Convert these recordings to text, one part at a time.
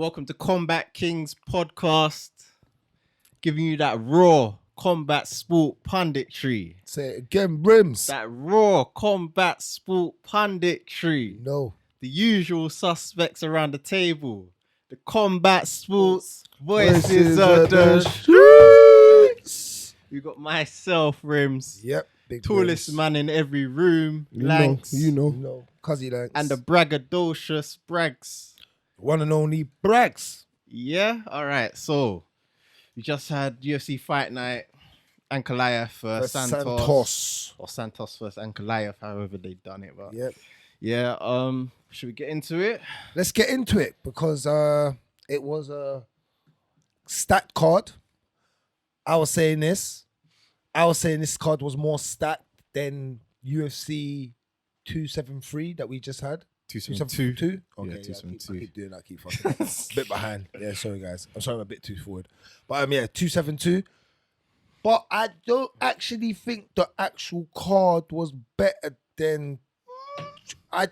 Welcome to Kombat Kingz podcast, giving you that raw combat sport punditry. Say it again, Rimz. That raw combat sport punditry. No. The usual suspects around the table. The combat sports voices of the streets. You got myself, Rimz. Yep. Big Tallest Rimz. man in every room, You Lankz. know. Cuzzy Lankz. And the braggadocious Bragz. one and only Bragz. Yeah, all right. So we just had UFC Fight Night, Ankalaev versus Santos, or Santos versus Ankalaev, however they done it. But Yep. yeah, should we get into it? Let's get into it because it was a stacked card. I was saying this card was more stacked than UFC 273 that we just had. 272. Okay, Yeah, I 272. keep doing that. I keep fucking bit behind. Yeah, sorry guys. I'm sorry I'm a bit too forward. But yeah, 272. But I don't actually think the actual card was better than. I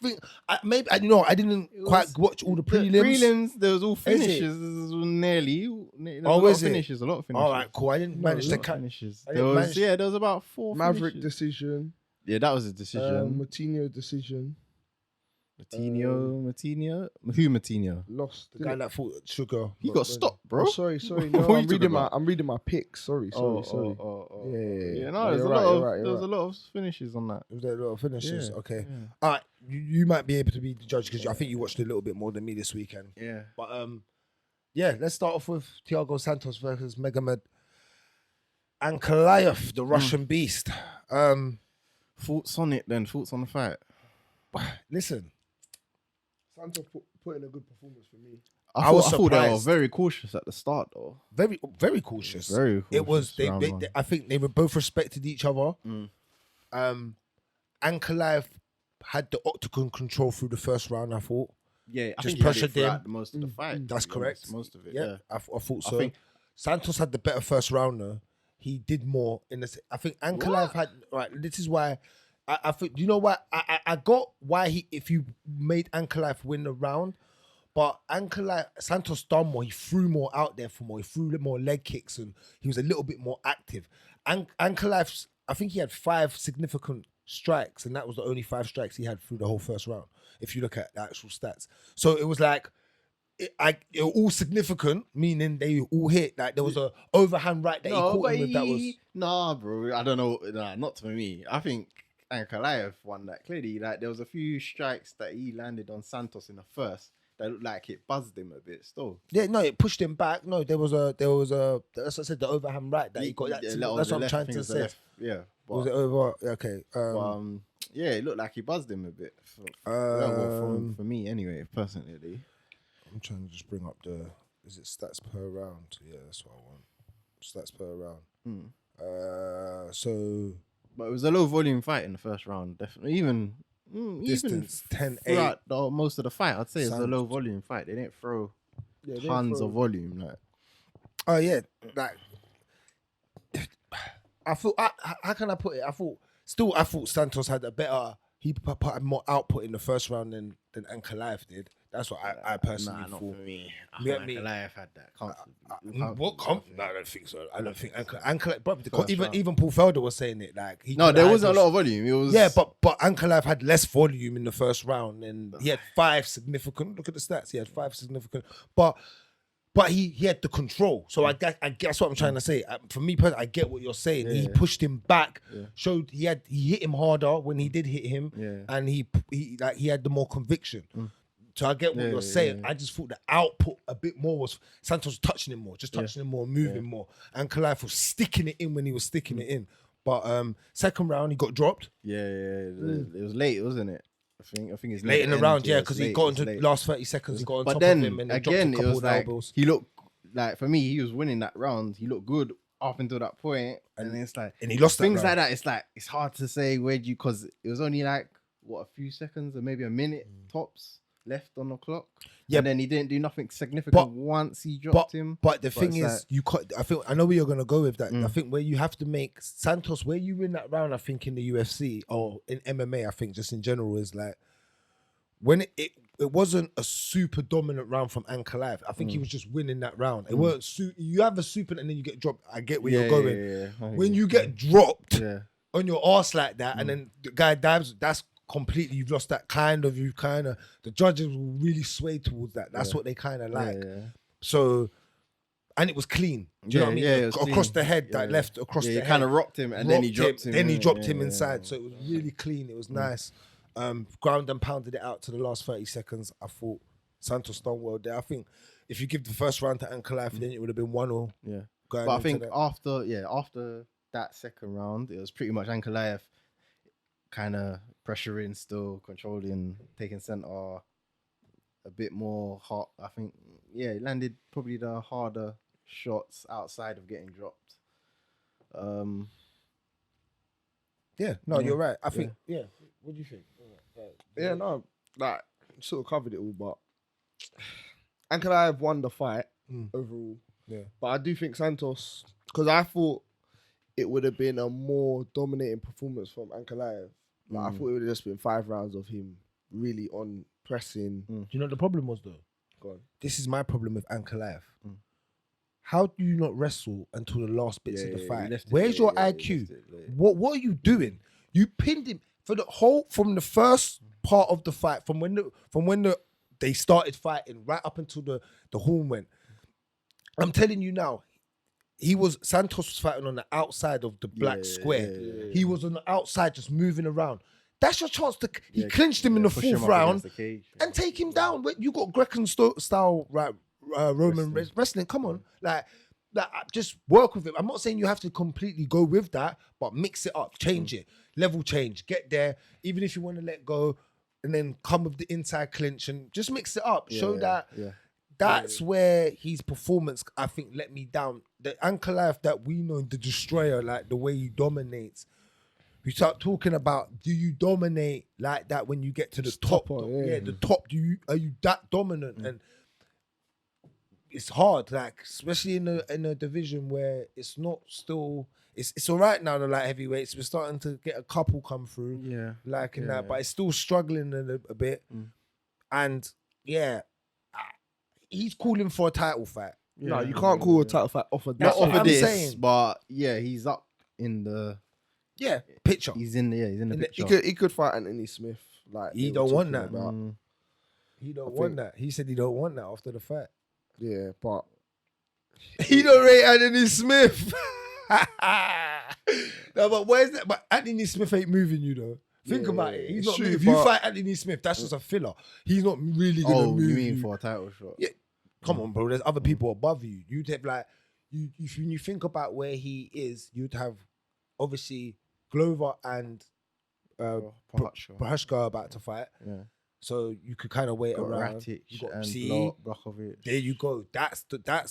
think maybe I didn't quite watch all the prelims. There was all Is it? finishes. Nearly. Oh, is it? Finishes. A lot of finishes. All right, cool. I didn't manage A to lot of catch. finishes. I There didn't was manage- there was about 4 Maverick finishes. decision. Yeah, that was a decision. Matinho decision. Matinho. Who Matinho? Lost. The guy that fought Sugar. He got stopped, bro. Oh, sorry. What No, are you I'm reading talking I'm reading my picks. Sorry. Yeah. No, there's a lot of finishes on that. There was a lot of finishes. Yeah, Okay. yeah. All right. You might be able to be the judge because I think you watched a little bit more than me this weekend. Yeah. But yeah, let's start off with Thiago Santos versus Magomed Ankalaev, the Russian beast. Thoughts on it then? Thoughts on the fight? Listen, Santos put in a good performance for me. I was thought they were surprised. very cautious at the start, though. very cautious. Very cautious. It was round one. I think they were both respected each other. Ankalaev had the octagon control through the first round. I thought. Yeah, I just think he had it pressured throughout them. most of the fight. to That's be correct. honest, Most of it. Yeah, Yeah. I thought I so. think- Santos had the better first rounder. He did more in the. I think Ankalaev had right. This is why I think. You know what? I got why if you made Ankalaev win the round, but Ankalaev Santos done more. He threw more out there for more. He threw more leg kicks and he was a little bit more active. Ankalaev's, I think he had 5 significant strikes, and that was the only 5 strikes he had through the whole first round. If you look at the actual stats, so it was like. It were all significant, meaning they all hit. Like there was a overhand right that he caught him with. That was Nah, bro. I don't know. Nah, not for me. I think Ankalaev won that clearly. Like there was a few strikes that he landed on Santos in the first that looked like it buzzed him a bit. Still, yeah. No, it pushed him back. No, there was a. That's what I said. The overhand right that he got. That's what I'm trying to say. Yeah. Was it over? Okay. Yeah, it looked like he buzzed him a bit. For me, anyway, personally. I'm trying to just bring up the. Is it stats per round? Yeah, that's what I want. Stats per round. So. But it was a low volume fight in the first round, definitely. Even Distance 10-8. throughout most of the fight, I'd say it's a low volume fight. They didn't throw tons of volume. Like, oh yeah, like I thought. How can I put it? I thought Santos had a better. He put more output in the first round than Ankalaev did. That's what I personally not thought. for me. I Yeah, think me. Ankalaev had that comfortably. No, I don't think so. I don't think Ankalaev. Bro, First round. even Paul Felder was saying it. Like No, there wasn't a lot of volume. It was but Ankalaev had less volume in the first round, and he had 5 significant. Look at the stats. He had 5 significant, but he had the control. So I guess what I'm trying to say. For me personally, I get what you're saying. He pushed him back. Showed he hit him harder when he did hit him, and he had the more conviction. So I get what you're saying. I just thought the output a bit more was Santos touching him more, just touching him more, moving more, and Ankalaev was sticking it in when he was sticking it in. But second round he got dropped. It was late, wasn't it? I think it's Late in the round, because he got into late. the last 30 seconds. He got on But top then of him and again, dropped a it was couple of like elbows. he looked like, for me, he was winning that round. He looked good up until that point, and then it's like, And he lost that things round. like that. It's like it's hard to say because it was only like a few seconds or maybe a minute tops left on the clock. Yeah. And then he didn't do nothing significant once he dropped him. But the thing it's is, I know where you're gonna go with that. I think where you have to make Santos, where you win that round, I think in the UFC or in MMA, I think just in general is like when it wasn't a super dominant round from Ankalaev. I think he was just winning that round. It weren't you have a super and then you get dropped. I get where you're going. When you get dropped on your arse like that, and then the guy dives, that's completely, you've lost that the judges will really sway towards that. That's what they kind of like. So, and it was clean. Do you know what I mean? Across the head, that left across the head. He kind of rocked him and then he dropped him. Then he dropped him inside. So it was really clean. It was nice. Ground and pounded it out to the last 30 seconds. I thought Santos done well there. I think if you give the first round to Ankalaev, then it would have been 1-1. Yeah. But I think after that second round, it was pretty much Ankalaev kind of pressuring, still controlling, taking center a bit more hot. I think, he landed probably the harder shots outside of getting dropped. You're right. I think, What do you think? Yeah, no, like sort of covered it all, but Ankalaev won the fight overall. Yeah, but I do think Santos, because I thought it would have been a more dominating performance from Ankalaev. Like I thought it would have just been 5 rounds of him really on pressing. Do you know what the problem was though? Go on. This is my problem with Ankalaev. How do you not wrestle until the last bits of the fight? Where's your IQ? What are you doing? You pinned him from the first part of the fight, from when they started fighting right up until the horn went. I'm telling you now, Santos was fighting on the outside of the black square. He was on the outside just moving around. That's your chance to. He clinched him in the 4th round and take him down. You got Greco style Roman wrestling. Come on, like just work with it. I'm not saying you have to completely go with that, but mix it up, change it, level change, get there. Even if you want to let go, and then come with the inside clinch and just mix it up. Show that. That's where his performance, I think, let me down. The Ankalaev that we know, the destroyer, like the way he dominates. We start talking about, do you dominate like that when you get to the top? The top. Are you that dominant? And it's hard, like especially in a division where it's not still. It's all right now. The light heavyweights, we're starting to get a couple come through. That, but it's still struggling a bit. And he's calling for a title fight. No, you can't call a title fight off of that. Not off of this, saying. But he's up in the picture. He's in the picture. He could fight Anthony Smith. Like he don't want that. He don't want that. He said he don't want that after the fight. Yeah, but he don't rate Anthony Smith. No, but where's that? But Anthony Smith ain't moving you though. Think about it. He's not. If you fight Anthony Smith, that's just a filler. He's not really gonna move. You mean for a title shot? Yeah. Come on, bro. There's other people above you. You'd have like when you think about where he is, you'd have obviously Glover and Prohashka about to fight. Yeah. So you could kind of wait around. Ratic you got and Blachowicz. There you go. That's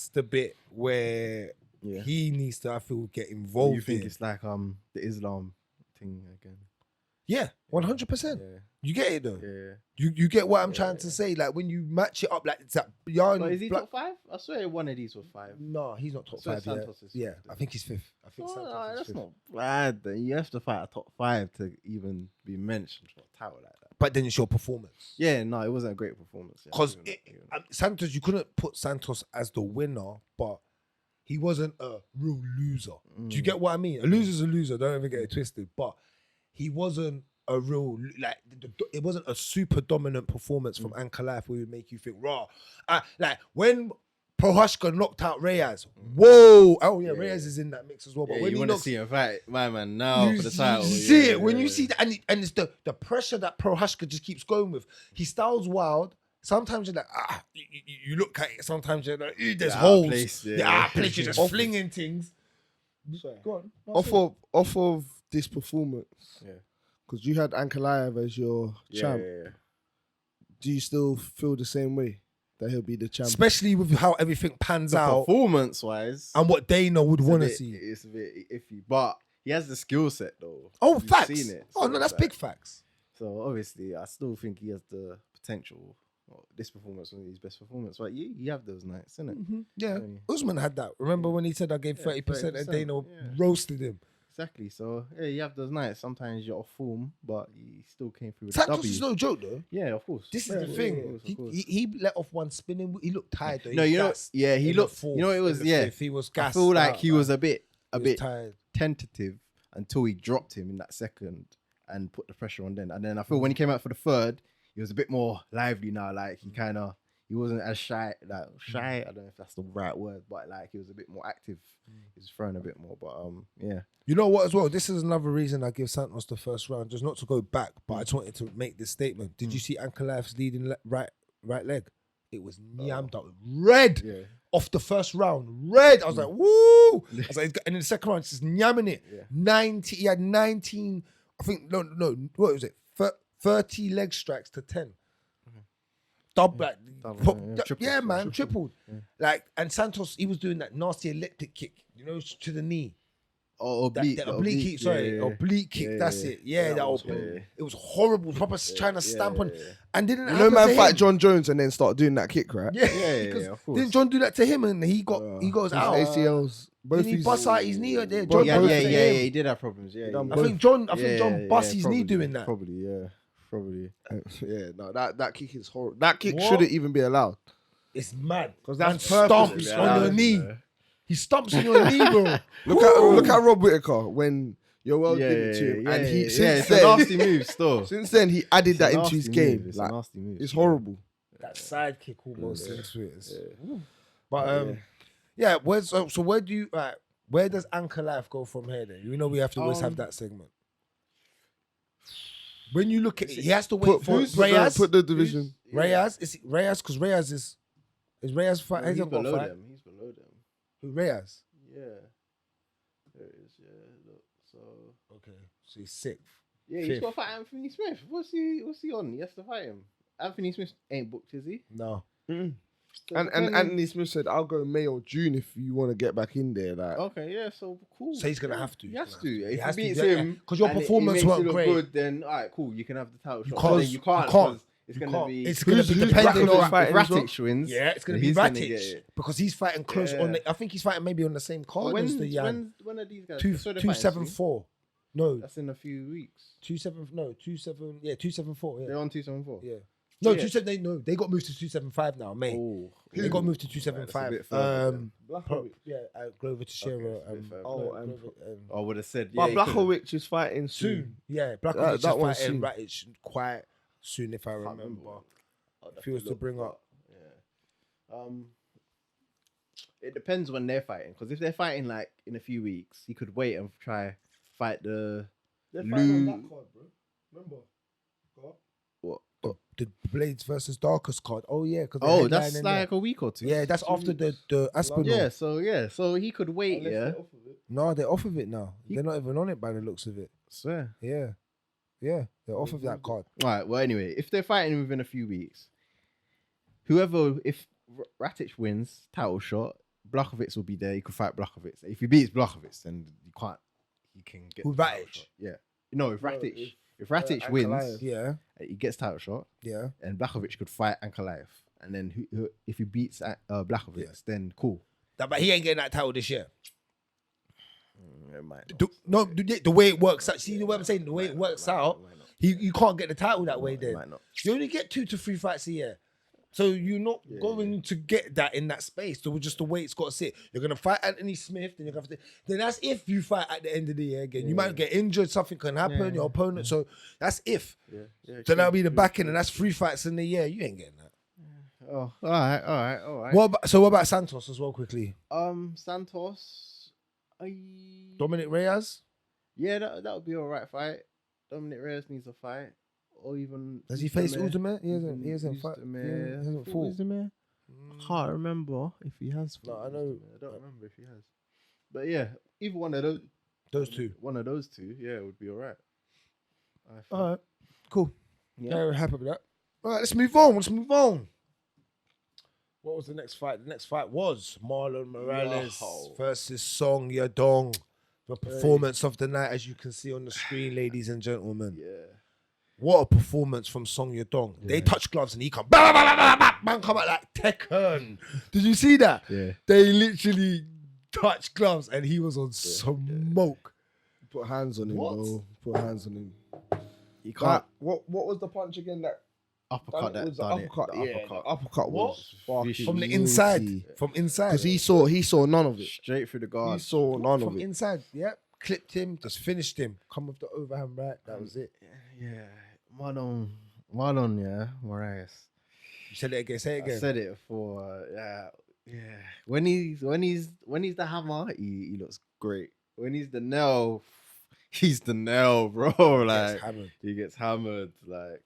the bit where he needs to, I feel, get involved. You think it's like the Islam thing again? Yeah, 100%. Yeah. You get it though. Yeah. You get what I'm trying to say. Like when you match it up, like it's that yarn. But is he top 5? I swear one of these was 5. No, he's not top 5 yet. I think he's 5th. I think Santos is that's 5th. not bad. Then you have to fight a top 5 to even be mentioned for a title like that. But then it's your performance. Yeah, no, it wasn't a great performance. Because Santos, you couldn't put Santos as the winner, but he wasn't a real loser. Do you get what I mean? A loser's a loser. Don't ever get it twisted. But he wasn't a real, like, it wasn't a super dominant performance from Ankalaev where it would make you think, raw. Like, when Prohashka knocked out Reyes, whoa. Oh, yeah, Reyes is in that mix as well. But when you want to see him fight my man now for the title. You see it. When you see that, and it's the pressure that Prohashka just keeps going with. His style's wild. Sometimes you're like, you look at it. Sometimes you're like, there's holes. Place, you're just flinging things. Sorry. Go on. Off of this performance, because you had Ankalaev as your champ. Yeah. Do you still feel the same way that he'll be the champ? Especially with how everything pans out, performance-wise, and what Dana would want to see. It's a bit iffy, but he has the skill set though. Oh, facts. Seen it, so no, that's big facts. So obviously, I still think he has the potential. Well, this performance was his best performance, but you have those nights, isn't it? Yeah, Usman had that. Remember when he said I gave 30% and Dana roasted him? exactly. So yeah, you have those nights. Sometimes you're off form, but he still came through with a Santos W. is no joke though. Yeah, of course. This is Yeah, the yeah, thing. yeah, of course. He let off one spinning. He looked tired though. No, He you know, gassed yeah, he in the looked. fourth, You know, it in was the yeah. fifth. He was I gassed. feel like out, he man. was a bit He was bit tired. tentative until he dropped him in that second and put the pressure on then. And then I feel when he came out for the third, he was a bit more lively now. Like he wasn't as shy. Like shy, I don't know if that's the right word, but like he was a bit more active. He was throwing a bit more. But yeah. You know what as well? This is another reason I give Santos the first round, just not to go back, but I just wanted to make this statement. Did you see Ankalaev's leading right leg? It was nyammed up red off the first round. Red. I was like, woo! I was like, and in the second round, just nyamming it. Yeah. 90. He had 19. I think no. What was it? 30 leg strikes to 10. Double, tripled. Yeah. Like, and Santos, he was doing that nasty elliptic kick, you know, to the knee. Oh, oblique. That oblique kick, sorry. Oblique kick, that's it. Yeah, that was it was horrible. Proper trying to stamp on. And didn't You know, man, fight John Jones and then start doing that kick, right? Yeah, yeah, of course. Didn't John do that to him and he goes out? ACLs. Didn't he bust out his knee there? John Yeah, both yeah, to yeah, him. he did have problems. Yeah, I think John bust his knee probably, doing that. Probably. Yeah, no, that kick is horrible. That kick What? shouldn't even be allowed. It's mad. Because that's Man purpose. stomps on your knee. He stomps on your knee, bro. Look at Rob Whittaker when you're well Yeah, giving to him, yeah, and he yeah, since it's a then nasty move still. since then he added that into his game. It's Like a nasty move. it's horrible. That side kick almost into it. Yeah. But yeah. So where do you where does Ankalaev go from here then? You know we have to always have that segment. When you look at it, he has to wait for Reyes. Put the division. Reyes is Reyes because Reyes is Reyes fight. He's Hasn't got a below fight. them. He's below them. Who Reyes? Yeah. There it is. Yeah. Look. So. Okay, so he's sixth. Yeah, he's Fifth. got to fight Anthony Smith. What's he on? He has to fight him. Anthony Smith ain't booked, is he? No. So And depending- Anthony Smith said, "I'll go May or June if you want to get back in there." Like, Okay, yeah, so cool. So he's gonna have to. He has to. He If has he to, beats yeah, him, because your and performance it makes weren't you look great. good, then all right, cool. You can have the title shot. can't. But then you can't. because It's You gonna can't. be. It's gonna be who's depending Bragz on fighting as well? Ratic wins. Yeah, it's gonna then be he's gonna get Ratic it. because he's fighting close on. Yeah. I think he's fighting maybe on the same card as the Yan. When are these guys? Two So they're two fighting seven soon? four. No, That's in a few weeks. 2-7. Yeah, 274. Yeah, They're on 274. yeah. No, Yeah. 2-7. They got moved to 275 now, mate. Oh, They got moved to That's a 275. bit further then. Yeah, Glover Teixeira. it's a bit further. Oh, I would have said. but Yeah, he could've- Blachowicz is fighting soon. soon. Yeah, Blachowicz That is one's fighting soon. Ratic quite soon, if I remember. If he was to bring up. Yeah. It depends when they're fighting. Because if they're fighting like in a few weeks, he could wait and try fight the. They're fighting on that card, bro. Remember? What? The Blades versus Darkest card. Oh yeah, because Oh, that's like a week or two. yeah, that's after the Aspinall. Yeah, so he could wait. Yeah, No, they're off of it now. They're not even on it by the looks of it. swear. Yeah, they're off of that card. All right. Well, anyway, if they're fighting within a few weeks, if Ratic wins title shot, Blachowicz will be there. He could fight Blachowicz. If he beats Blachowicz, then you can't. He can get With the title Ratic? shot. Yeah. No, if Ratic, if Ratic Ankalaev. wins, Yeah, he gets title shot, yeah. and Blachowicz could fight Ankalaev. And then if he beats Blachowicz, then cool. But he ain't getting that title this year. It might not. The way it works out. See what I'm saying? The way it works out, you can't get the title that way. It Then might not. you only get 2 to 3 fights a year. So you're not going to get that in that space. So just the way it's got to sit. You're gonna fight Anthony Smith, then you're gonna have to. Then that's if you fight at the end of the year again. You might get injured, something can happen. Your opponent. So that's if. Yeah, So that'll be the back end, and that's 3 fights in the year. You ain't getting that. Oh, all right. What about Santos as well? Quickly, Santos. Dominic Reyes. Yeah, that would be all right fight. Dominic Reyes needs a fight, or even Does he face Uzdemir. Ultimate? He hasn't fought. Uzdemir. He hasn't fought. Uzdemir? I can't remember if he has. No, fought I know. Uzdemir. I don't remember if he has. But yeah, either one of those. Those two. One of those two, yeah, would be all right. I think. All right, cool. Yeah. Yeah, we're happy with that. All right, let's move on. What was the next fight? The next fight was Marlon Morales versus Song Yadong. The performance of the night, as you can see on the screen, ladies and gentlemen. Yeah. What a performance from Song Yadong. They touch gloves and he come, bah, bah, bah, bah, bah, bah, man, come out like Tekken. Did you see that? Yeah. They literally touched gloves and he was on smoke. Put hands on him, bro. Put hands on him. You can't What was the punch again? That uppercut that was the done uppercut. it. The Yeah, uppercut. the uppercut was fucking From the naughty. inside. From inside. Because he saw none of it. Straight through the He guard. saw none of From it. inside. Yep. Clipped him. Just finished him. Come with the overhand right. That was it. Yeah. Marlon, yeah, Moraes. You said it again. Say it I again. said it before. Yeah. When he's the hammer, he looks great. When he's the nail, he's the nail, bro. Like he gets hammered. Like,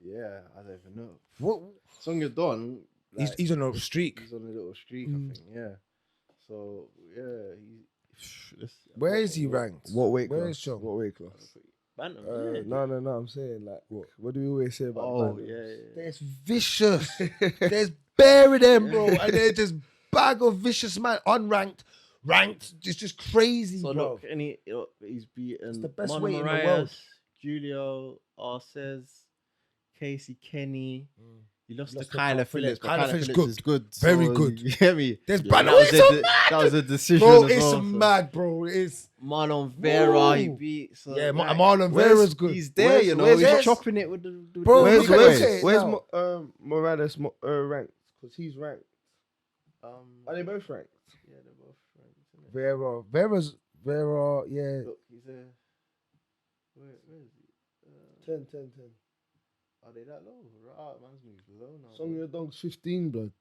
yeah, I don't even know. What? Song Yadong, like, He's on a streak. He's on a little streak, I think. Yeah. So yeah, Where is he ranked? What weight Where class? is Sean? What weight class? Bantam, No. I'm saying like, what do we always say about? Oh Bantam? yeah. There's vicious. There's bury them, bro. And there's just bag of vicious man. Unranked, ranked. It's just crazy, So bro. look, he's beaten It's the best Mano weight in the Moraes, world. Julio Arces, Casey Kenny. He lost to Lost to Kayla Phillips. but Kayla Phillips Phillips is good. Very so good. You get me? There's That banner. was It's so a mad. that was a decision Bro, as it's well. So mad, bro. It's Marlon Vera, he Woo. beat. So yeah, like, Marlon where's- Vera's good. He's there, you know. where's He's this? chopping it with the Bro, Where's look at it where's now. Morales ranked? Because he's ranked. um, Are they both ranked? yeah, they're both friends. Vera, yeah. Look, he's a. Where is he? 10. Are they that low? Right, man's moved low now. Song Yadong's 15, blood.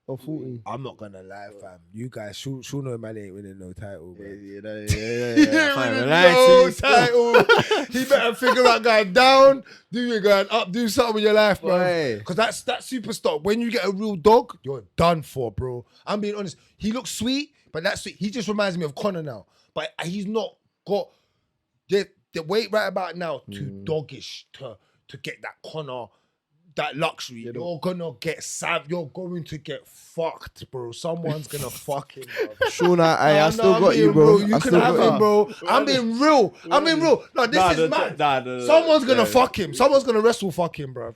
Or 14. I'm not gonna lie, fam. You guys, Sean O'Malley ain't winning no title, bro. Yeah. Can't even lie to you, title. He better figure out going down, do you going up, do something with your life, bro. Boy. Because that super stock, when you get a real dog, you're done for, bro. I'm being honest. He looks sweet, but that's sweet. He just reminds me of Conor now. But he's not got the weight right about now too doggish to get that Conor, that luxury. You're gonna get you're going to get fucked, bro. Someone's gonna fuck him, bro. Sean, I still got you, being bro. You I can still have got him, bro. I'm being real. No, this is mad. Someone's gonna fuck him. Someone's gonna wrestle fuck him, bro.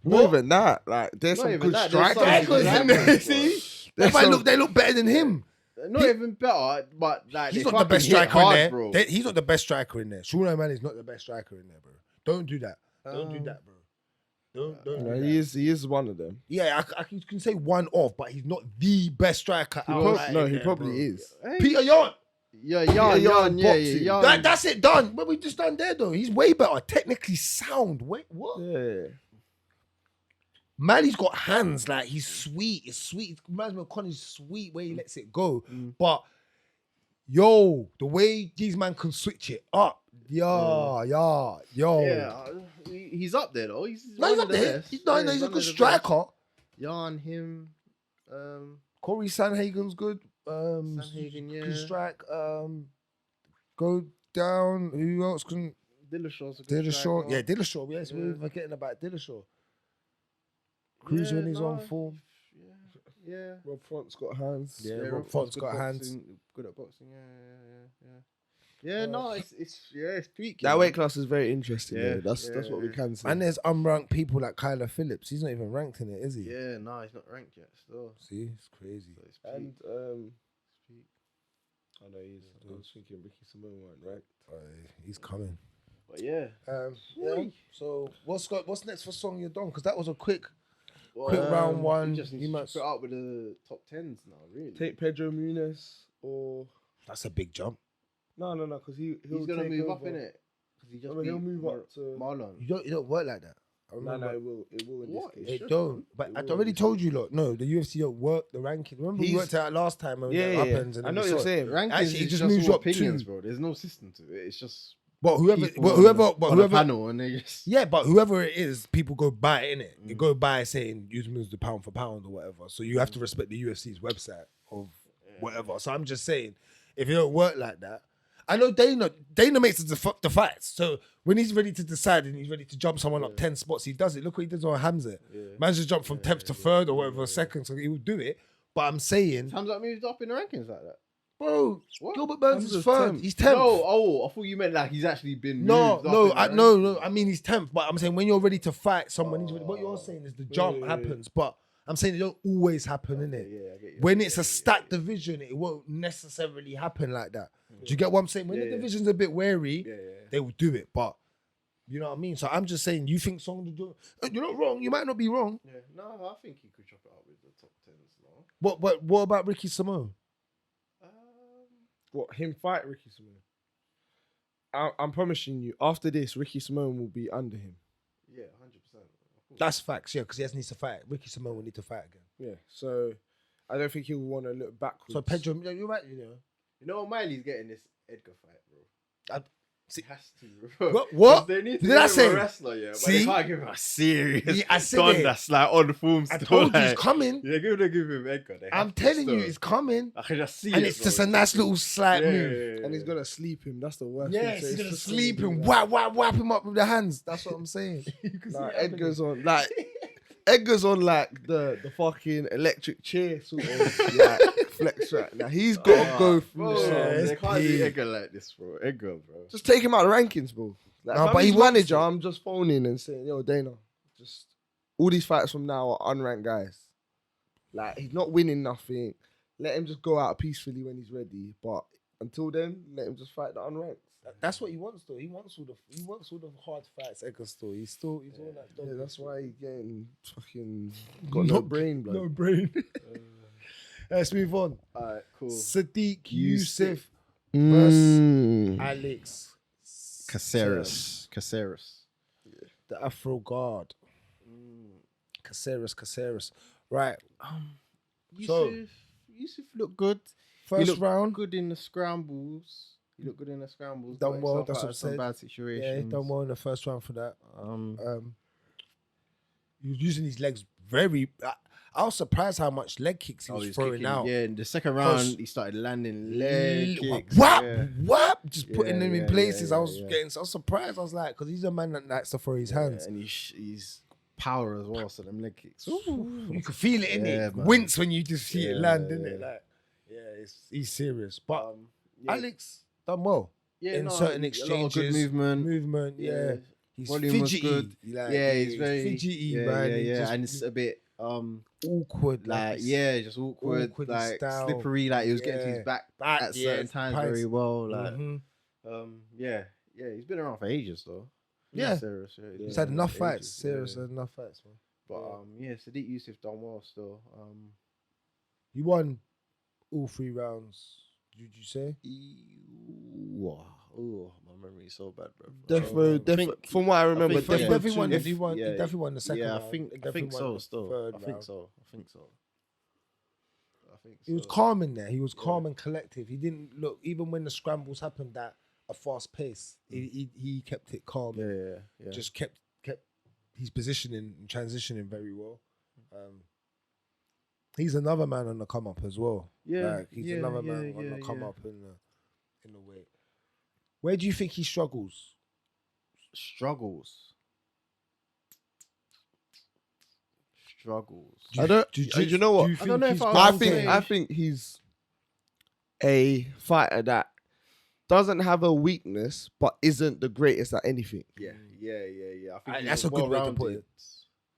Not even that. Like, there's Not some even good that, there's strikers. some in good there. strikers, See, There's they look better than him. Not even better, but like He's they not the best fucking hit striker in hard, there. bro. He's not the best striker in there. Sean O'Malley's not the best striker in there, bro. Don't do that. Don't do that, bro. Don't do No, that. he is one of them. Yeah, I can say one off, but he's not the best striker out. He probably is. Hey, Peter Yan. Yeah, Yarn, boxing. Yarn. That's it done. What we just done there though. He's way better. Technically sound. Wait, what? Yeah. Mali's got hands, like he's sweet. It's sweet. It reminds me of Connor's sweet where he lets it go. But yo, the way these man can switch it up. Yo. Yeah, he's up there though. He's No, he's one up of the there. best. He's Yeah, a one good of the striker. best. Yarn, him, Corey Sanhagen's good. Sanhagen, Can yeah. strike. Go down. Who else can? Dillashaw's a good Dillashaw. striker. Yeah, Dillashaw. Yes, Yeah. we're forgetting about Dillashaw. Cruz when he's on form. Yeah. Rob Font's got hands. Yeah, Rob Rob Font's Font's good got hands. boxing, good at boxing. Yeah. No, it's tweaking. That weight class is very interesting. Yeah, Yeah, that's what we yeah. can say. And there's unranked people like Kayla Phillips. He's not even ranked in it, is he? Yeah, no, he's not ranked yet. Still, See, it's crazy. so it's peak. And It's peak. I know I was thinking Ricky Simone weren't ranked. He's coming. But yeah, Yeah. So what's next for Song Yadong? Because that was a quick well, round one. You just need You to must- put up with the top tens now, really. Take Pedro Muniz or That's a big jump. no, because he's He's gonna move up in it because he just No, he'll beat move up to. Marlon. You don't work like that. I No, remember. it will in What? this They case. should don't. But It I will already be told you, look. No, the UFC don't work the ranking. Remember we He's- worked out last time when Yeah, that happens. And I then know we what you're saw it. saying. Rankings Actually, it is just just moves all up opinions, two. bro. There's no system to it. It's just But whoever, people but on a whoever, panel and they just yeah, but whoever it is, people go by it, innit? They go by saying Usman's the pound for pound or whatever. So you have to respect the UFC's website of whatever. So I'm just saying, if you don't work like that, I know Dana makes the fights. So when he's ready to decide and he's ready to jump someone up 10 spots, he does it. Look what he does on Hamza. Man just jumped from 10th to 3rd or whatever second, so he will do it. But I'm saying, Hamzat moved up in the rankings like that. bro, What? Gilbert Burns is Hamza's 3rd. 10th. He's 10th. No, I thought you meant like he's actually been No, moved up in the no. rankings. I mean, he's 10th, but I'm saying when you're ready to fight someone, he's ready, what you're saying is the jump happens. But I'm saying it don't always happen, innit? Yeah, I get you. When it's a stacked division, it won't necessarily happen like that. Do you get what I'm saying? When the division's a bit wary, they will do it. But you know what I mean? So I'm just saying, you think Song do? You're not wrong. You might not be wrong. Yeah, no, I think he could chop it up with the top 10s. No. What about Ricky Simone? What, him fight Ricky Simone? I'm promising you, after this, Ricky Simone will be under him. Yeah, 100%. That's facts, yeah, because he needs to fight. Ricky Simone will need to fight again. Yeah, so I don't think he'll want to look backwards. So Pedro, you're right, you know. You know what, Miley's getting this Edgar fight, bro. See, has to, bro. What? They need to Did I give say? him a wrestler, yeah. But See? they can't give him a serious I said gun it. that's like on form I still. told you like, it's coming. Yeah, give him Edgar. They I'm have to telling you, still. it's coming. I can just see And it, it's bro. just a nice little slight move. And he's going to sleep him. That's the worst. Yes, thing. he's So gonna it's just sleep gonna him, be like- whap him up with the hands. That's what I'm saying. Nah, Edgar's on like the fucking electric chair sort of like flex right now. He's got to go through Bro, some. they can't peak. do Edgar like this, bro. Edgar, bro. Just take him out of rankings, bro. Like, No, if but I'm he his wants manager, it. I'm just phoning and saying, yo, Dana, just all these fights from now are unranked guys. Like, he's not winning nothing. Let him just go out peacefully when he's ready. But until then, let him just fight the unranked. That's what he wants, though. He wants all the hard fights. Edgar still, he's all that. Yeah, that's why he's getting fucking got no brain, blood. No brain. Let's move on. Alright, cool. Sadiq Youssef Mm. versus Alex Caceres. the Afro guard. Caceres. Right. Yusuf looked good. First looked round. good in the scrambles. He looked good in the scrambles. Done got well, himself that's out what of some I'm saying. bad situations. Yeah, he done well in the first round for that. Um, He was using his legs very. I was surprised how much leg kicks he was throwing kicking, out. Yeah, in the second round, First- he started landing leg kicks. Whap, yeah. whap, just putting Yeah, them in yeah, places. yeah, I was yeah. getting so surprised. I was like, because he's a man that likes to throw his hands. And he's power as well, so them leg kicks. You can feel it, innit? Yeah, man. Wince when you just see it Yeah, land, innit? yeah. Like, he's serious. But Yeah, Alex done well in certain a lot of exchanges. good movement. Yeah. He's Volume was fidgety. good. Like, Yeah, he's very fidgety, yeah, man. Yeah, He yeah. just- And it's a bit awkward. like it's just awkward awkward like style. slippery. Like he was getting to Yeah. his back Back, at yeah, certain times pads. very well. Like Mhm. yeah. He's been around for ages though. Yeah. Serious. Yeah, He's had enough for fights. ages, Serious, yeah. had enough fights, man. But Sadiq Youssef done well still. He won all 3 rounds. Did you say? Oh, my memory is so bad, bro. Definitely, from what I remember, think- He yeah. definitely won. If- He won. He yeah, definitely won the second Yeah, round. I He think definitely so. won the Still, third I think round. so. He was calm in there. He was calm and collective. He didn't look, even when the scrambles happened at a fast pace, he kept it calm. Yeah. Just kept his positioning and transitioning very well. He's another man on the come up as well. Yeah, Like, he's yeah, another yeah, man on yeah, the come yeah. up in the weight. Where do you think he struggles? Struggles. I don't. Do Do you know what? do you I don't know think if he's I I would think say- I think he's a fighter that doesn't have a weakness, but isn't the greatest at anything. Yeah. I think That's a good way to put it.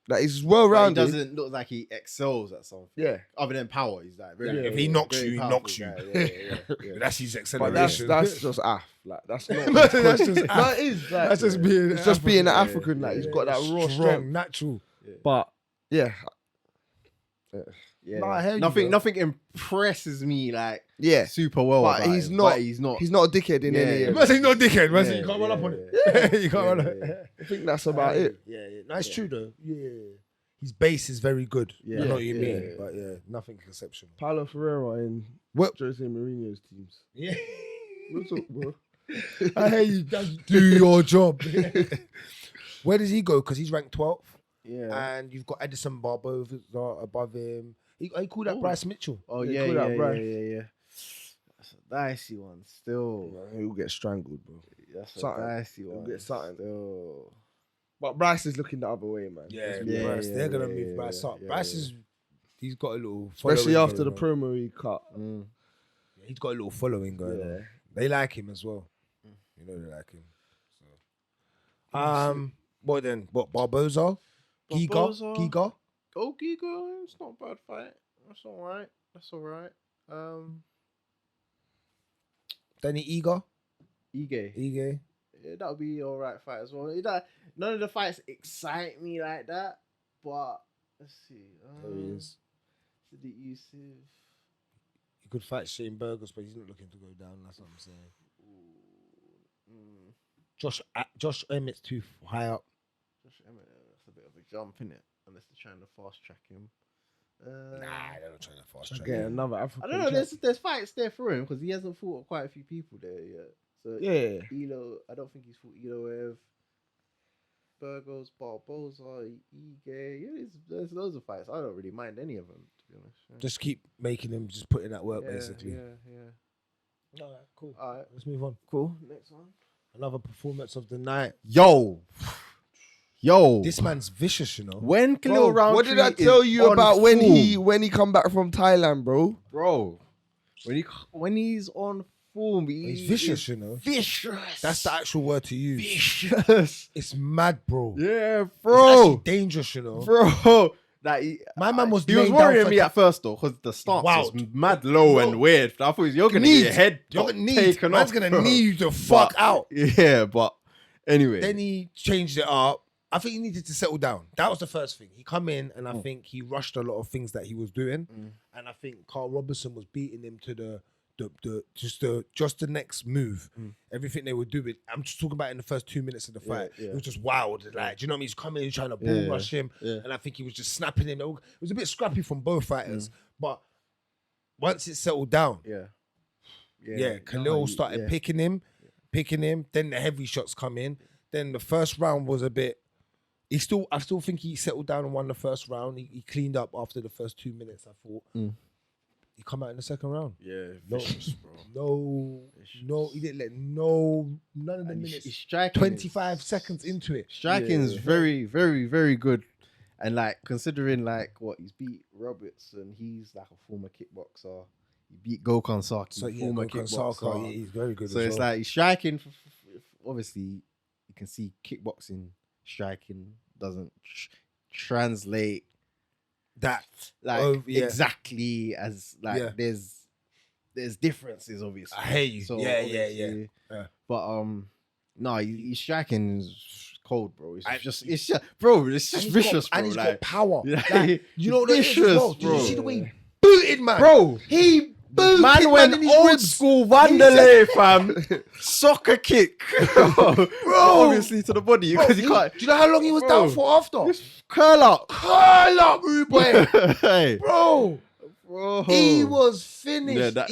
Like he's But he well-rounded. doesn't look like he excels at something. Yeah, Other than power, he's like very. If he knocks very you, he powerful knocks you. guy. Yeah. That's his but acceleration. that's just like that's not. That's just no, it is. Like, That's just being. it's just being an Yeah, African. Like he's got that raw strong, strength. natural. But yeah, Yeah. No, I hear you, nothing. bro. Nothing impresses me like yeah. super well. But about he's him, not. But he's not. He's not a dickhead in Yeah, any yeah. area. Man, he's no dickhead, man. Yeah, You can't run up on yeah, it. You can't yeah, run up. yeah. I think that's about it. Yeah. No, it's true though. Yeah. His base is very good. Yeah, I know what you yeah, mean. yeah. But yeah, nothing exceptional. Paulo Ferreira in What? Jose Mourinho's teams. Yeah. What's up, bro? I hear you. Do your job. Where does he go? Because he's ranked 12th. Yeah. And you've got Edison Barboza above him. He called that Ooh. Bryce Mitchell. Oh They yeah, call yeah, that yeah, Bryce. yeah. That's a dicey one still. He'll get strangled, bro. That's a Something. dicey He'll one. get something. Still. But Bryce is looking the other way, man. Yeah, Let's be yeah, honest. Bryce. yeah, They're going to yeah, move Bryce up. yeah, Bryce yeah. is, he's got a little Especially following after the going on. promo he cut. He's got a little following going on. They like him as well. You know they like him. So. What then? What, Barboza? Barboza? Giga? Go Giga. It's not a bad fight. That's all right. That's all right. Danny Ige. Ige. Yeah, that'll be all right fight as well. None of the fights excite me like that, but let's see. There he is. Sadiq Yusuf. He could fight Shane Burgos, but he's not looking to go down. That's what I'm saying. Josh Emmett's too high up. Josh Emmett, that's a bit of a jump, innit? Unless they're trying to fast track him. Nah, they're not trying to fast track Get him. another African. I don't know. There's fights there for him because he hasn't fought quite a few people there yet. So Yeah. Elo, I don't think he's fought Eloev, Burgos, Barboza, Ige. Yeah, there's loads of fights. I don't really mind any of them, to be honest. Yeah. Just keep making him just put in that work, basically. Yeah. All right, cool. All right, Let's move on. cool. Next one. Another performance of the night. Yo. This man's vicious, you know. When Khalil Roundtree, what did I tell you about when he come back from Thailand, bro? When he's on form, He's vicious, you know. Vicious. That's the actual word to use. Vicious. It's mad, bro. Yeah, It's bro. actually dangerous, you know. Bro. Like My man was he was laying down worrying for me at first though, because the stance was Wild. mad low and weird. I thought you're gonna get your head You're gonna need. taken Man's off, gonna bro. need you to fuck But- out. Yeah, but anyway. Then he changed it up. I think he needed to settle down. That was the first thing. He come in and I think he rushed a lot of things that he was doing, and I think Carl Robinson was beating him to just the next move. Everything they were doing. I'm just talking about in the first 2 minutes of the fight. yeah. It was just wild. Like, do you know what I mean? He's coming in trying to bull rush him, and I think he was just snapping him. It was a bit scrappy from both fighters, but once it settled down, Khalil started picking him. Then the heavy shots come in. Then the first round was a bit. I still think he settled down and won the first round. He cleaned up after the first 2 minutes. I thought he come out in the second round. Yeah, No, vicious, bro. no, he didn't let none of the And minutes. his striking 25 seconds into it. Striking is very, very, very good. And like considering like what he's beat Roberts and he's like a former kickboxer. He beat Gokhan Saki, former kickboxer. Yeah, he's very good. So as it's well. like he's striking. Obviously, you can see kickboxing striking doesn't translate that like exactly as like there's differences obviously. I hear you. So Yeah. obviously- But no, he's striking is cold, bro. It's just bro. It's just vicious, bro. And he's like, got power. like, Like, you know what it is, vicious, bro? Did bro. you see the way he booted, man? Bro, He booted man went in his old ribs. school Wanderlei, fam. Soccer kick, bro. Obviously to the body because he can't. Do you know how long he was down for after? Curl up, Curl up, Ruben. hey, Bro. He was finished. Yeah,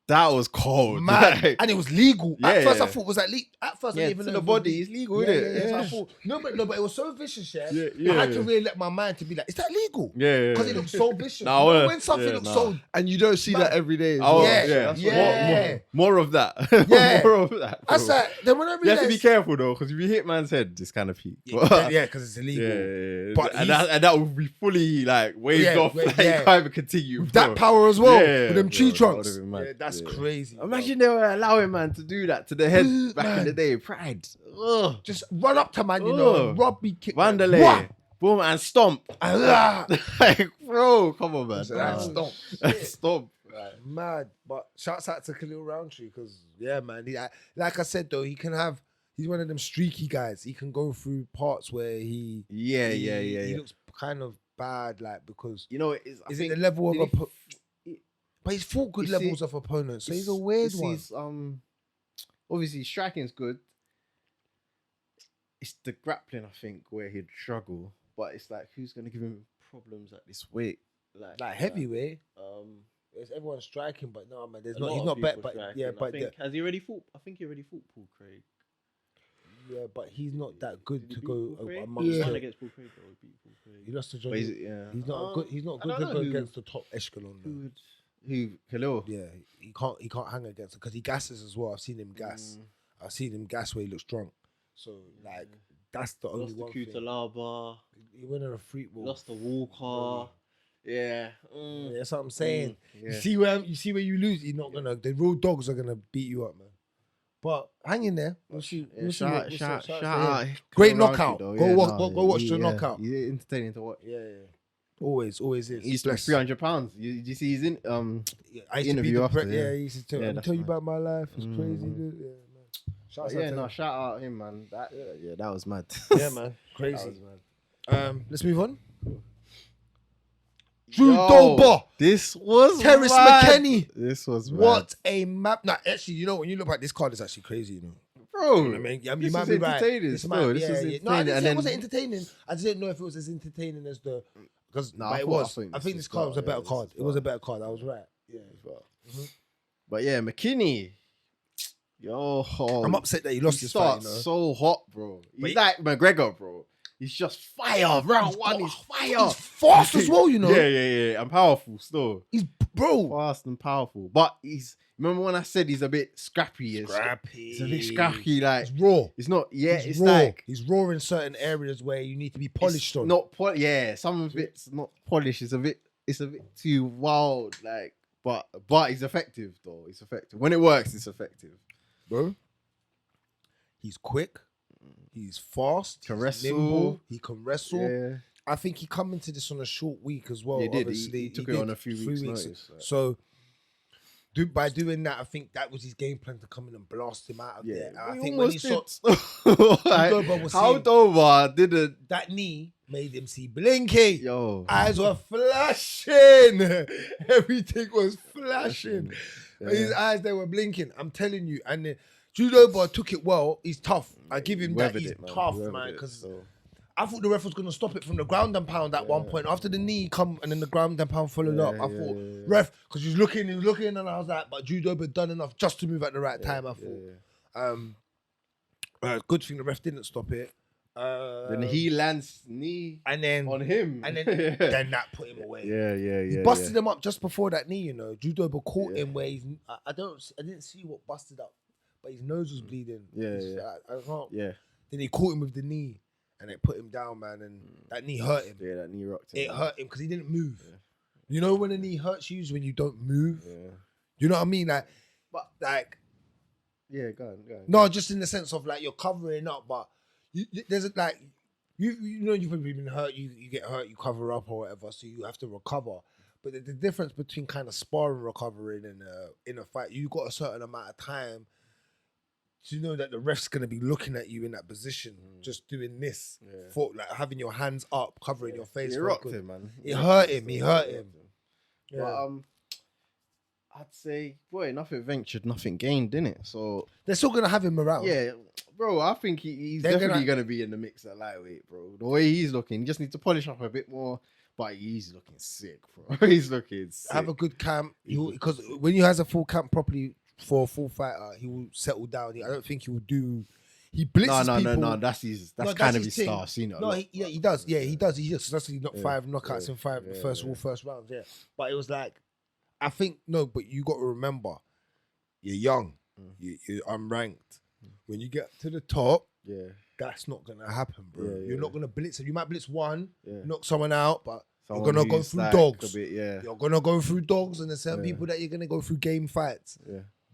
that was cold, mad, Like, and it was legal. Yeah, At first, yeah. I thought was that legal. At first, I yeah, didn't even to know the if it was body, legal. it's legal, Yeah, isn't yeah, it? so I thought, no, but it was so vicious, I Yeah, had to yeah. really let my mind to be like, is that legal? Yeah, Because it looked so vicious. Nah, You know well, when something yeah, looks nah. so And you don't see that every day. As Oh, well. Yeah, yeah. More of that. Yeah. More of that. That's bro. like, then when I You have to be realized, careful though, because if you hit man's head, it's kind of peak. yeah, because it's illegal. Yeah. But and that would be fully like waved Yeah, off. yeah. Like, you can't even continue. With bro. that power as well, Yeah, with them bro, tree that trunks. would've been mad. Yeah, that's Yeah. crazy. bro. Imagine they were allowing man to do that to the head Dude, back in man. the day. Pride. Ugh. Just run up to man, you know, and rob me, kick man. Wanderlei. Wah! Boom and stomp. Ah! Like, bro, come on, man. That's Nah. stomp. Stomp. Mad, but shouts out to Khalil Roundtree because man, like I said though, he's one of them streaky guys. He can go through parts where he looks kind of bad, like because You know, is it the level of but he's fought good You see, levels of opponents, so he's a weird one. Obviously, striking's good. It's the grappling, I think, where he'd struggle. But it's like, who's gonna give him problems at this weight? Like heavyweight. Everyone's striking, but no man, He's not better. But yeah, but has he already fought? I think he already fought Paul Craig. yeah, but he's not that good Did to he go beat Paul Craig? amongst. He won the- against Paul Craig, or he beat Paul Craig. He lost to But John. He's not good. He's not I good don't to know go who- against the top echelon. though. Who Khalil? Yeah, he can't hang against it because he gasses as well. I've seen him gas. I've seen him gas where he looks drunk. So like that's the only Lost to one thing. Kutalaba. He went on a freak walk. Lost to Walker. Yeah. Yeah, that's what I'm saying. Yeah. You see where you lose. You're not gonna. The real dogs are gonna beat you up, man. But hang in there. We'll see. We'll see what- Shout to him. out. Great Kayla knockout. Harrison, Go though. watch. Nah, Go watch the yeah, knockout. He's entertaining to watch. Yeah. Always is. He used to be Bless. 300 pounds. Did you see his I used to be interview the after, yeah, yeah. he used to tell, Yeah, I'm that's tell you nice. about my life. It's crazy, dude. Yeah, man. Shout out to him. Shout out him, man. That was mad. Yeah, man. Crazy. That was mad. Let's move on. Yo, Judoba. This was Terrence mad. McKenny. This was mad. What a map. Nah, actually, you know, when you look at this card, it's actually crazy, you know. Bro, You know what I mean? Yeah, you this might was be right. entertaining This still. might- This yeah, was yeah. No, I entertaining. didn't say And it then- wasn't entertaining. I just didn't know if it was as entertaining as the because Nah, but I it thought- was. I think I think this this card was a is better better, card. this is It was a better. better card. I was right. Yeah. But yeah, McKinney. Yo, I'm upset that he lost he this fight. starts You know? so hot, bro. He's But- like McGregor, bro. He's just fire. Round one is fire. He's fast as well, you know. Yeah. And powerful still. He's bro. Fast and powerful. But remember when I said he's a bit scrappy? He's a bit scrappy. Like, He's raw. it's not, yeah, He's it's raw. like, He's raw in certain areas where you need to be polished on. not yeah, some of it's not polished. It's a bit too wild. Like, but he's effective though. It's effective. When it works, it's effective. Bro. He's quick. He's fast. Can he's wrestle. nimble, he can wrestle. Yeah. I think he come into this on a short week as well. He did. Obviously, He took it on a few weeks' notice. Like. So, by doing that, I think that was his game plan to come in and blast him out of there. And I think when he saw like, was how seeing- Dover didn't. that knee, made him see blinky. Yo, Eyes were flashing. Everything was flashing. Yeah. His eyes, they were blinking. I'm telling you. And then Judoba took it well. He's tough. I give him that. Weathered He's it, man. tough, Weathered man. it, Because so. I thought the ref was going to stop it from the ground and pound at one point. After the knee come and then the ground and pound followed up, I thought, ref, because he was looking, and I was like, but Judoba had done enough just to move at the right time, I thought. Good thing the ref didn't stop it. Then he lands knee and then on him. and then then that put him away. Yeah. He busted him up just before that knee, you know. Judoba caught him where he's. I didn't see what busted up, but his nose was bleeding. I can't. Yeah. Then he caught him with the knee, and it put him down, man. And that knee hurt him. Yeah, that knee rocked him. It hurt him because he didn't move. Yeah. You know when a knee hurts you is when you don't move. Yeah. You know what I mean? Like, But like, yeah, go on. no, just in the sense of like you're covering up, but there's a, like. You know you've probably been hurt, you get hurt, you cover up or whatever, so you have to recover. But the difference between kind of sparring recovering and in a fight, you got a certain amount of time to know that the ref's gonna be looking at you in that position, just doing this, for like having your hands up, covering your face. It rocked him, man. It hurt him. He hurt him. Yeah. But I'd say, boy, nothing ventured, nothing gained, didn't it? So They're still gonna have him around. yeah, bro, I think he's They're definitely gonna- gonna be in the mix at lightweight, bro. The way he's looking, he just needs to polish up a bit more. But he's looking sick, bro. He's looking sick. Have a good camp. Because when he has a full camp properly for a full fighter, he will settle down. I don't think he will do. He blitzes people. No. That's kind of his thing. style. I've seen it. No, he does. Yeah, he does. He just successfully knocked 5 knockouts in first rounds. Yeah, but it was like, I think no. But you got to remember, you're young. You're unranked. When you get to the top, that's not gonna happen, bro. You're not gonna blitz. You might blitz one, knock someone out, but you're gonna go through dogs. You're gonna go through dogs, and there's certain people that you're gonna go through game fights.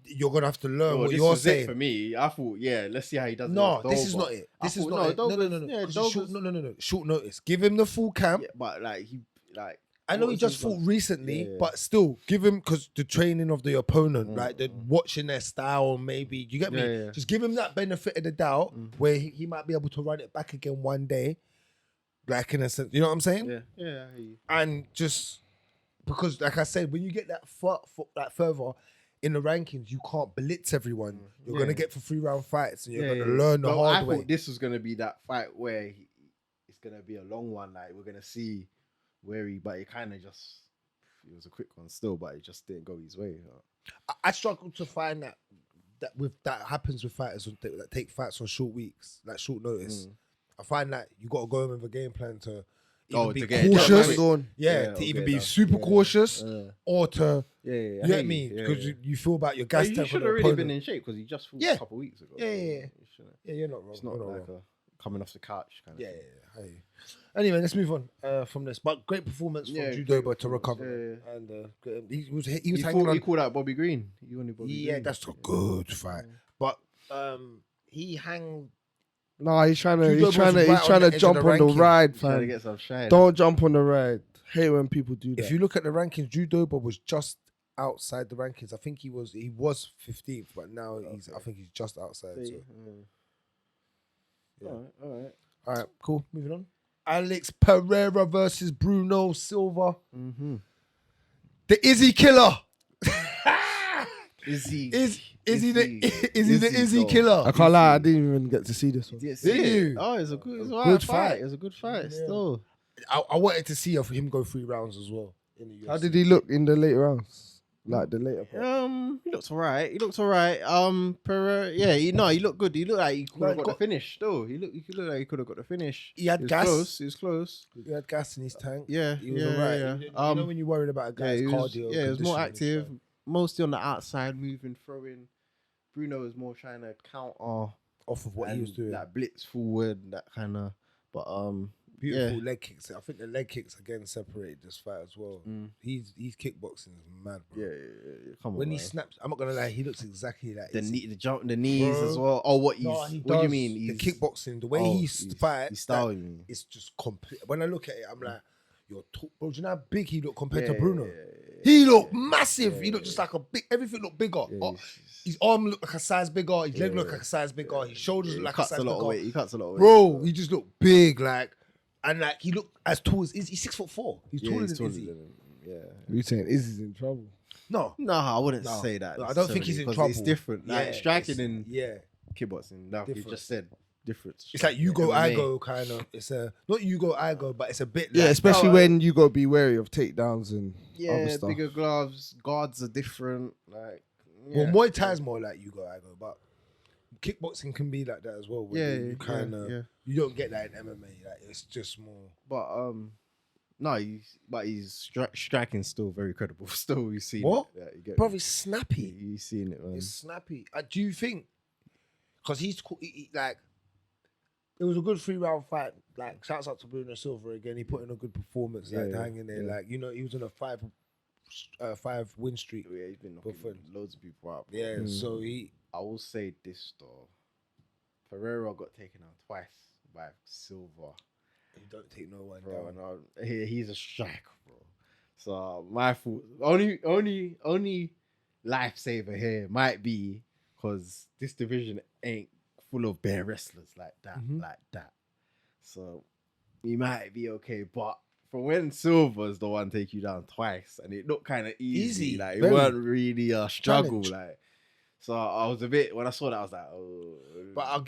You're gonna have to learn what you're saying. For me, I thought, let's see how he does. No, this is not it. This is not it. No. Short notice. Give him the full camp. Yeah, but I know he just fought recently, but still give him, because the training of the opponent, like the watching their style, maybe you get me. Yeah. Just give him that benefit of the doubt, where he might be able to run it back again one day, like in a sense. You know what I'm saying? Yeah. And just because, like I said, when you get that further in the rankings, you can't blitz everyone. You're gonna get for 3-round fights, and you're gonna learn the hard way. I thought this was gonna be that fight where it's gonna be a long one. Like we're gonna see where but it kind of it was a quick one still, but it just didn't go his way. I struggle to find that happens with fighters that take fights on short weeks, like short notice. I find that you got to go in with a game plan to either be cautious, to either be super cautious or to you know what I mean, because you feel about your gas tank. You should have really been in shape because he just fought a couple weeks ago. Yeah, you're not wrong. It's not like coming off the couch kind of thing. Hey. Anyway, let's move on from this. But great performance from Judoba to recover. And he was hanging on. He called out Bobby Green. That's a good fight. But he hang. No, he's trying Judo was right on the to edge jump of the on the ranking. ride, Trying to fam. get some shine. Don't jump on the ride. Hate when people do that. If you look at the rankings, Judoba was just outside the rankings. I think he was 15th, but now I think he's just outside. So. Yeah. All All right, cool. Moving on. Alex Pereira versus Bruno Silva. Mm-hmm. The Izzy killer. Is he the Izzy killer? I can't lie, I didn't even get to see this one. Did you? Oh, it's a good, Good fight. fight. It was a good fight. Yeah. Still, I wanted to see him go 3 rounds as well in the UFC. How did he look in the later rounds? Like the later part? he looks alright. Pereira, yeah, he looked good. He looked like he could have got the finish. Still, he looked like he could have got the finish. He had was gas. Close. He was close. He had gas in his tank. Yeah, He was yeah, alright. yeah. You know when you're worried about a guy's he was, cardio. he was more conditioning and active, stuff. mostly on the outside, moving, throwing. Bruno was more trying to counter Off of what he was doing. that blitz forward, that kind of. But Beautiful leg kicks. I think the leg kicks again separated this fight as well. Mm. He's kickboxing is mad, bro. yeah. Come on, When he man. snaps, I'm not gonna lie, he looks exactly like the jump, the knees Bro. as well. Oh, what No, he's? he What do you does. mean? The kickboxing, the way he fights, His style, you mean? it's just complete. When I look at it, I'm like, bro, do you know how big he looked compared Yeah, to Bruno? yeah. He looked massive. He looked just like a big. Everything looked bigger. Yeah, His arm looked like a size bigger. His leg Yeah. looked like a size bigger. His shoulders He looked like a cuts size a lot of bigger. weight. He cuts a lot of weight. Bro, he just looked big, and he looked as tall as Izzy. He's 6'4". He's Yeah, taller he's than taller Izzy. than him. Yeah. You saying Izzy's in trouble? No, I wouldn't No. say that. No, I don't think he's in trouble. It's different. Like striking it's- and yeah. kickboxing. Like you Different. just said, different. It's like you go, I MMA. go kind of. It's not you go, I go, but it's a bit. Yeah, like, especially when you gotta be wary of takedowns and other Yeah, stuff. bigger gloves. Guards are different. Like, Well, yeah. Muay Thai's more like you go, I go, but kickboxing can be like that as well. Where Yeah, you kind of yeah. you don't get that in MMA. Like it's just more. But no, he's striking still very credible. Still, you see What? it. Yeah, you get Bro, me? he's snappy. You seen it, man. It's snappy. Do you think? Because he's like, it was a good 3-round fight. Like, shouts out to Bruno Silva again. He put in a good performance. Like, Yeah, hanging there. yeah. Like, he was on a 5 win streak. Yeah, he's been knocking Buffon. loads of people out. Bro. Yeah. So I will say this though. Pereira got taken out twice by Silva, he don't take no one bro. down. And he's a striker, bro. So my fault. Only lifesaver here might be because this division ain't full of bare wrestlers like that. So he might be okay, but for when Silva's the one take you down twice, and it looked kind of easy, like it very. weren't really a struggle, Challenge. like. So I was a bit when I saw that I was like, oh. But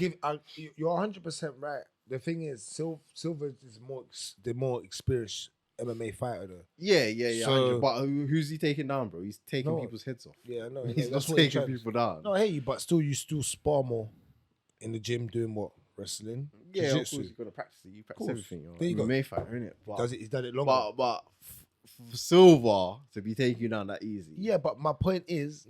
you're 100% right. The thing is, Silva is the more experienced MMA fighter though. Yeah. So- 100. But who's he taking down, bro? He's taking No. people's heads off. Yeah, I know. He's That's not what he taking tries- people down. No, I hear you, but still, you spar more in the gym doing what? Wrestling? Yeah, of Jiu-jitsu? course you're gonna practice it. You practice Course. everything. You're There you go. MMA fighter, innit? But He's done it longer. but for Silva to be taking you down that easy. Yeah, but my point is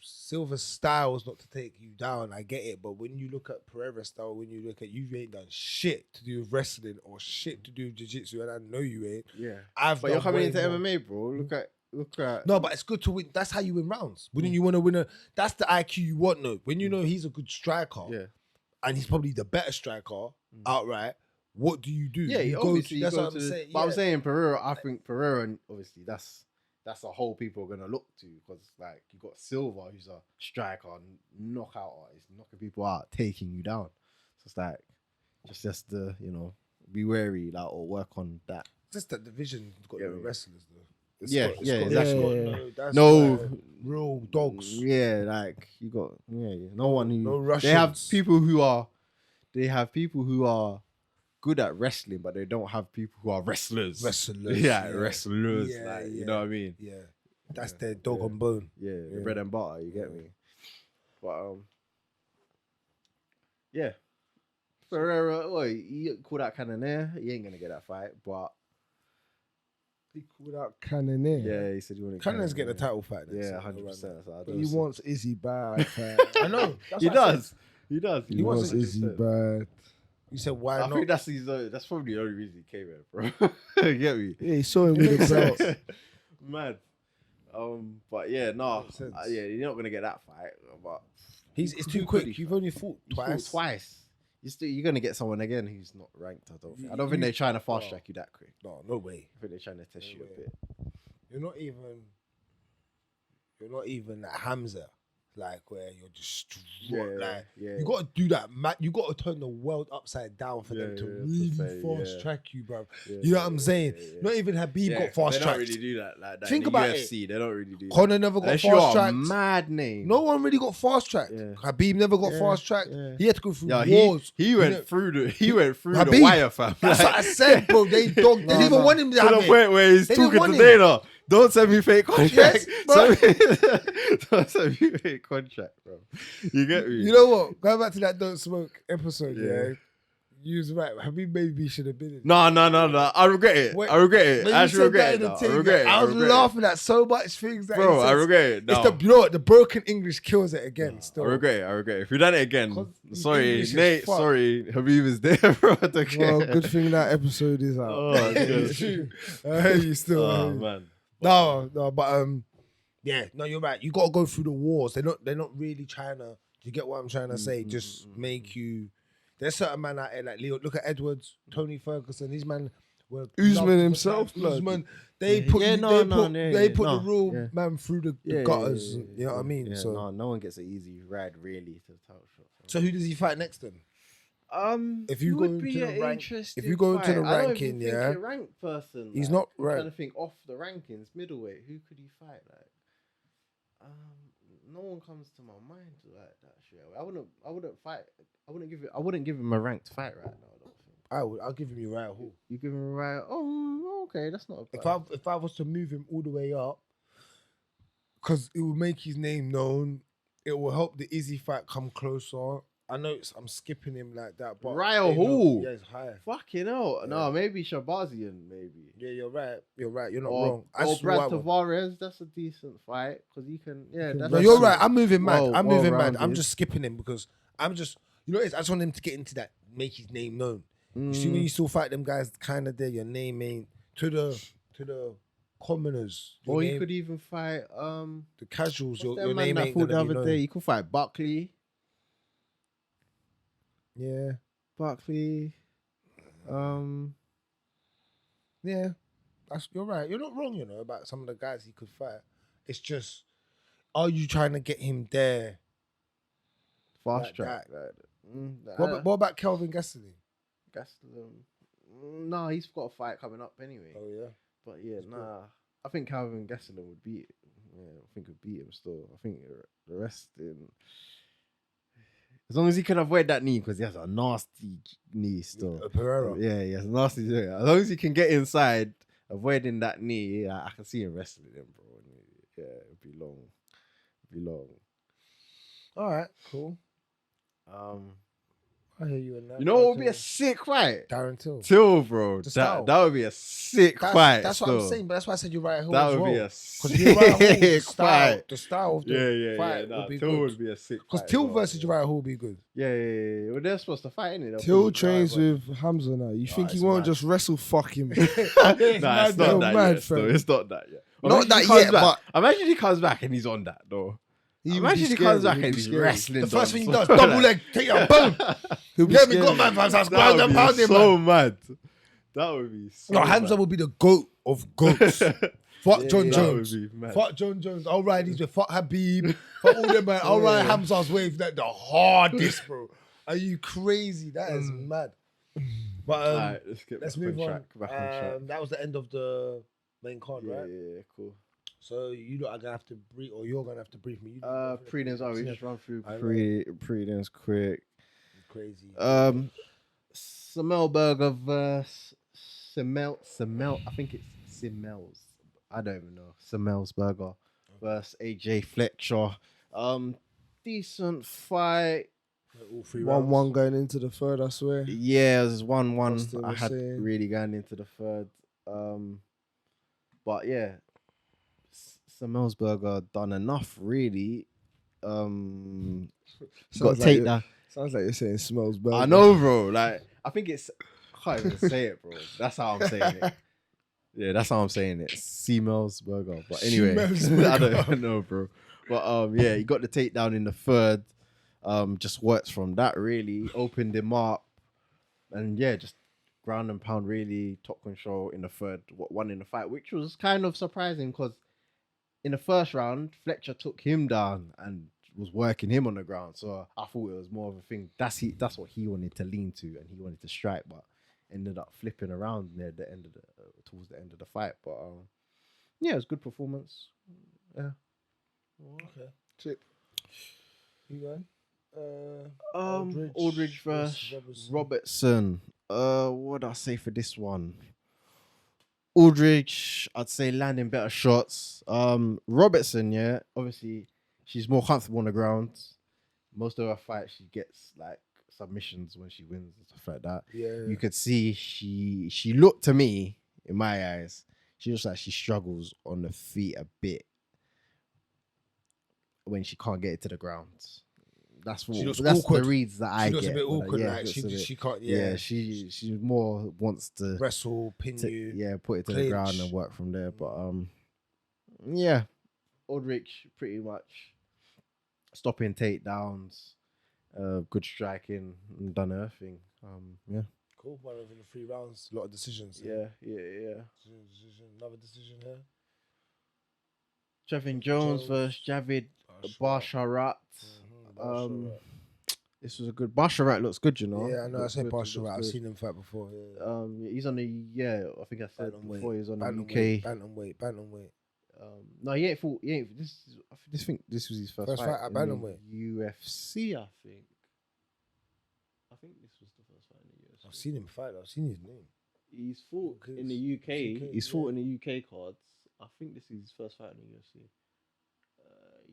Silva's style is not to take you down. I get it, but when you look at Pereira's style, you ain't done shit to do with wrestling or shit to do with jiu-jitsu, and I know you ain't. Yeah. But But you're coming into MMA, bro. Look at. No, but it's good to win. That's how you win rounds. Wouldn't you want to win that's the IQ you want, though. When you know he's a good striker, Yeah. and he's probably the better striker outright, what do you do? Yeah, you obviously. that's you go what I'm to saying. But I'm yeah. saying Pereira. I think Pereira, and obviously, that's a whole people are gonna look to because like you got Silva, who's a striker, knockout artist, knocking people out, taking you down. So it's like just the be wary like or work on that. Just that division's got Yeah, no yeah. wrestlers, though. Exactly. That's No. why real dogs. Yeah, like you got no one who No they have Russians. people who are good at wrestling, but they don't have people who are wrestlers. Wrestlers, yeah, yeah. wrestlers. Yeah, like yeah. you know what I mean? Yeah, that's their Yeah. dog on bone. Yeah, the Yeah. bread and butter. You get me? But yeah. Ferreira, well, he called out Cannonier. He ain't gonna get that fight, but He called out Cannonier. yeah, he said he wanted. Cannon's getting a title fight. Then, Yeah, so 100%. So I But don't he see- wants Izzy bad, fam. I know. That's He what I does. said. He does. He wants Izzy 100%. bad. You said why I not? think that's probably the only reason he came here, bro. You get me? Yeah, he saw him with the belt. Mad. But yeah, no, Makes sense. yeah, you're not gonna get that fight. But It's too Who quick. could he You've fight? only fought You fought twice. twice. You're gonna get someone again who's not ranked. I don't think they're trying to fast track you that quick. No way. I think they're trying to test you a bit. You're not even like Hamza, like where you're just you got to do that. You got to turn the world upside down for them to really fast track you, bro. You know what I'm saying? Not even Habib got fast tracked. They don't really do that like that. Think in the about UFC, they don't really do that. Conor never got Unless fast tracked. Mad name. No one really got fast tracked. Yeah. Habib never got fast tracked. Yeah. He had to go through Yeah, wars. he went through the Habib, wire, fam. That's what I said, bro. They didn't even want him to to have the it. point where he's They didn't talking to want him. Dana. Don't send me fake contract. Yes, bro. Don't send me fake contract, bro. You get me? You know what? Going back to that Don't Smoke episode, Yeah. you was right. Habib maybe should have been in. No. I regret it. Wait, I regret it. When I you actually said regret that it. in the now. I thing, regret it. I was regret it. laughing at so much things that Bro, he I says. regret it. No. It's you know what? The broken English kills it again. Still, I regret it. If you done it again, 'Cause sorry, English is Nate. fucked. Sorry, Habib is there, bro. I don't care. Well, good thing that episode is out. Oh, It's true. I hear you still. I hear oh you. man. No, but yeah, no, you're right. You gotta go through the wars. They're not really trying to. You get what I'm trying to say? Just make you. There's certain man out there like Leo. Look at Edwards, Tony Ferguson. These man were Usman himself, blood. Usman. They Yeah, put yeah, you- no, they no, put yeah, they yeah, put no, the real yeah. man through the gutters. You know what I mean? Yeah, So no one gets an easy ride really to the title shot. so who does he fight next then? If you it go would be into the an rank- interesting if you go into fight. the I don't ranking, even think yeah, a ranked person. he's like, not I'm trying to ranked. think off the rankings, middleweight. Who could he fight? Like, no one comes to my mind like that. Shit. I wouldn't give him a ranked fight right now. I don't think. I'll give him your right hook. You give him a right. Oh, okay, that's not. If I was to move him all the way up, because it will make his name known, it will help the Izzy fight come closer. I know I'm skipping him like that, but Ryle ain't no- Hall. Yeah, it's higher. Fucking hell. Yeah. No, maybe Shabazian, maybe. Yeah, you're right. You're not Or, wrong. I or just Brad like one. Tavares, that's a decent fight because he can. Yeah, that's No, you're that's- right. I'm moving mad. Well- I'm moving mad. I'm well-rounded. just skipping him because I'm just, you know, I just want him to get into that, make his name known. You see, when you still fight them guys, kind of there, your name ain't to the commoners. Your Or you name- could even fight the casuals. what's that Your man name that ain't fought the gonna be other known. day. You could fight Buckley. Yeah, Buckley. yeah. You're right. You're not wrong. You know about some of the guys he could fight. It's just, are you trying to get him there? Fast Like track. that. Like, What about Kelvin Gastelum? No, he's got a fight coming up anyway. Oh yeah. But yeah, nah. I think Calvin Gastelum would beat. Yeah, I think would beat him still. I think the rest in. As long as he can avoid that knee, because he has a nasty knee still. Pereira. Yeah, he has a nasty knee. As long as he can get inside, avoiding that knee, yeah, I can see him wrestling him, bro. Yeah, it'd be long. All right. Cool. I hear you in that. You know what would be a sick fight? Darren Till. Till, bro. The style. That would be a sick fight. That's what I'm saying, but that's why I said you're right. That would be a because you're right. The sick style, fight. the style of the fight Nah, would be Till good. would be a sick Because fight. Till as well, versus Uriah Hall would be good. Yeah. Well, they're supposed to fight, innit? Till trains with Hamza now. You think he it's won't mad. just wrestle fuck him? Nah, it's not You're that mad, yet. Still. fam. It's not that yet. Not Imagine that he comes yet, back. Imagine he comes back and he's on that though. Imagine he comes back and he's wrestling. The first thing he Dom. does, double leg, take it, boom. He'll be Yeah, we scared. got man, fans. That Ground would and be pound him, so man. mad. That would be so No, Hamza mad. would be the goat of goats. Fuck John that Jones. would be mad. Fuck John Jones. I'll ride these with fuck Habib. Fuck all them, man. I'll ride Hamza's wave like the hardest, bro. Are you crazy? That is mad. But Alright, let's back move on. track. Back on track. That was the end of the main card, Yeah, right? yeah, cool. So you lot are gonna have to brief, or you're gonna have to brief me. You Prelims. Oh, we Yeah. just run through I know. prelims quick. Crazy. Semmelberger versus Semel. I think it's Simmels. I don't even know. Semmelsberger versus AJ Fletcher. Decent fight. All three 1-1 going into the third, I swear. Yeah, it was 1-1. What's they I were had saying. really going into the third. But yeah, Semmelsberger done enough really. Got Sounds like take it- that. Sounds like you're saying smells bad. I know, bro. Like, I think it's. I can't even say it, bro. That's how I'm saying it. Yeah, that's how I'm saying it. Semmelsberger. But anyway, Semmelsberger. I don't know, bro. But yeah, he got the takedown in the third. just works from that really. Opened him up, and yeah, just ground and pound really top control in the third, won in the fight, which was kind of surprising because in the first round Fletcher took him down and was working him on the ground. So I thought it was more of a thing. That's what he wanted to lean to, and he wanted to strike, but ended up flipping around near the end of towards the end of the fight. But yeah, it was a good performance. Yeah. Okay. Chip. You going? Aldridge versus Robertson. What do I say for this one? Aldridge, I'd say landing better shots. Robertson, yeah, obviously she's more comfortable on the ground. Most of her fights, she gets like submissions when she wins and stuff like that. Yeah. You could see she looked to me, in my eyes, she looks like she struggles on the feet a bit when she can't get it to the ground. That's looks the awkward. reads that I get. She looks a bit awkward, yeah, like she can't. Yeah, she more wants to wrestle, pin you. Yeah, put it to clinch. the ground and work from there. But yeah, Aldrich pretty much stopping takedowns, good striking, and done her thing. Yeah. Cool. One over the 3 rounds. A lot of decisions. Yeah. Decision. Another decision here. Trevin Jones versus Javid Basharat. This was a good. Basharat looks good, you know. Yeah, I know. I Looks said good, Basharat. looks I've good. seen him fight before. Yeah. He's on the I think I said before he's on the UK. Bantamweight. No, he ain't fought. He ain't. I think this was his first fight at in the bantamweight. UFC. I think this was the first fight in the UFC. I've seen him fight. I've seen his name. He's fought in the UK. He's fought in the UK cards. I think this is his first fight in the UFC.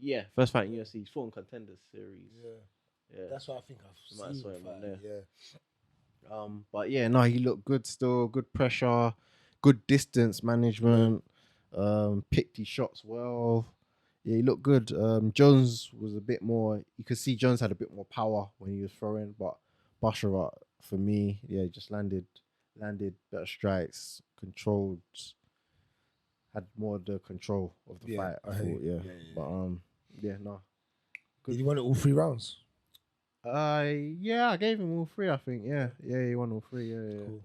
Yeah, first fight in UFC. He's fought in Contenders Series. Yeah. That's why I think I've seen him fight. there. Yeah. But yeah, no, he looked good still. Good pressure, good distance management. Picked his shots well. Yeah, he looked good. Jones was a bit more. You could see Jones had a bit more power when he was throwing, but Basharat for me, yeah, just landed better strikes, controlled, had more of the control of the fight. I thought, yeah. But yeah, no. Good. Did he win it all 3 rounds? Yeah, I gave him all 3. I think, yeah, he won all 3. Yeah, Cool.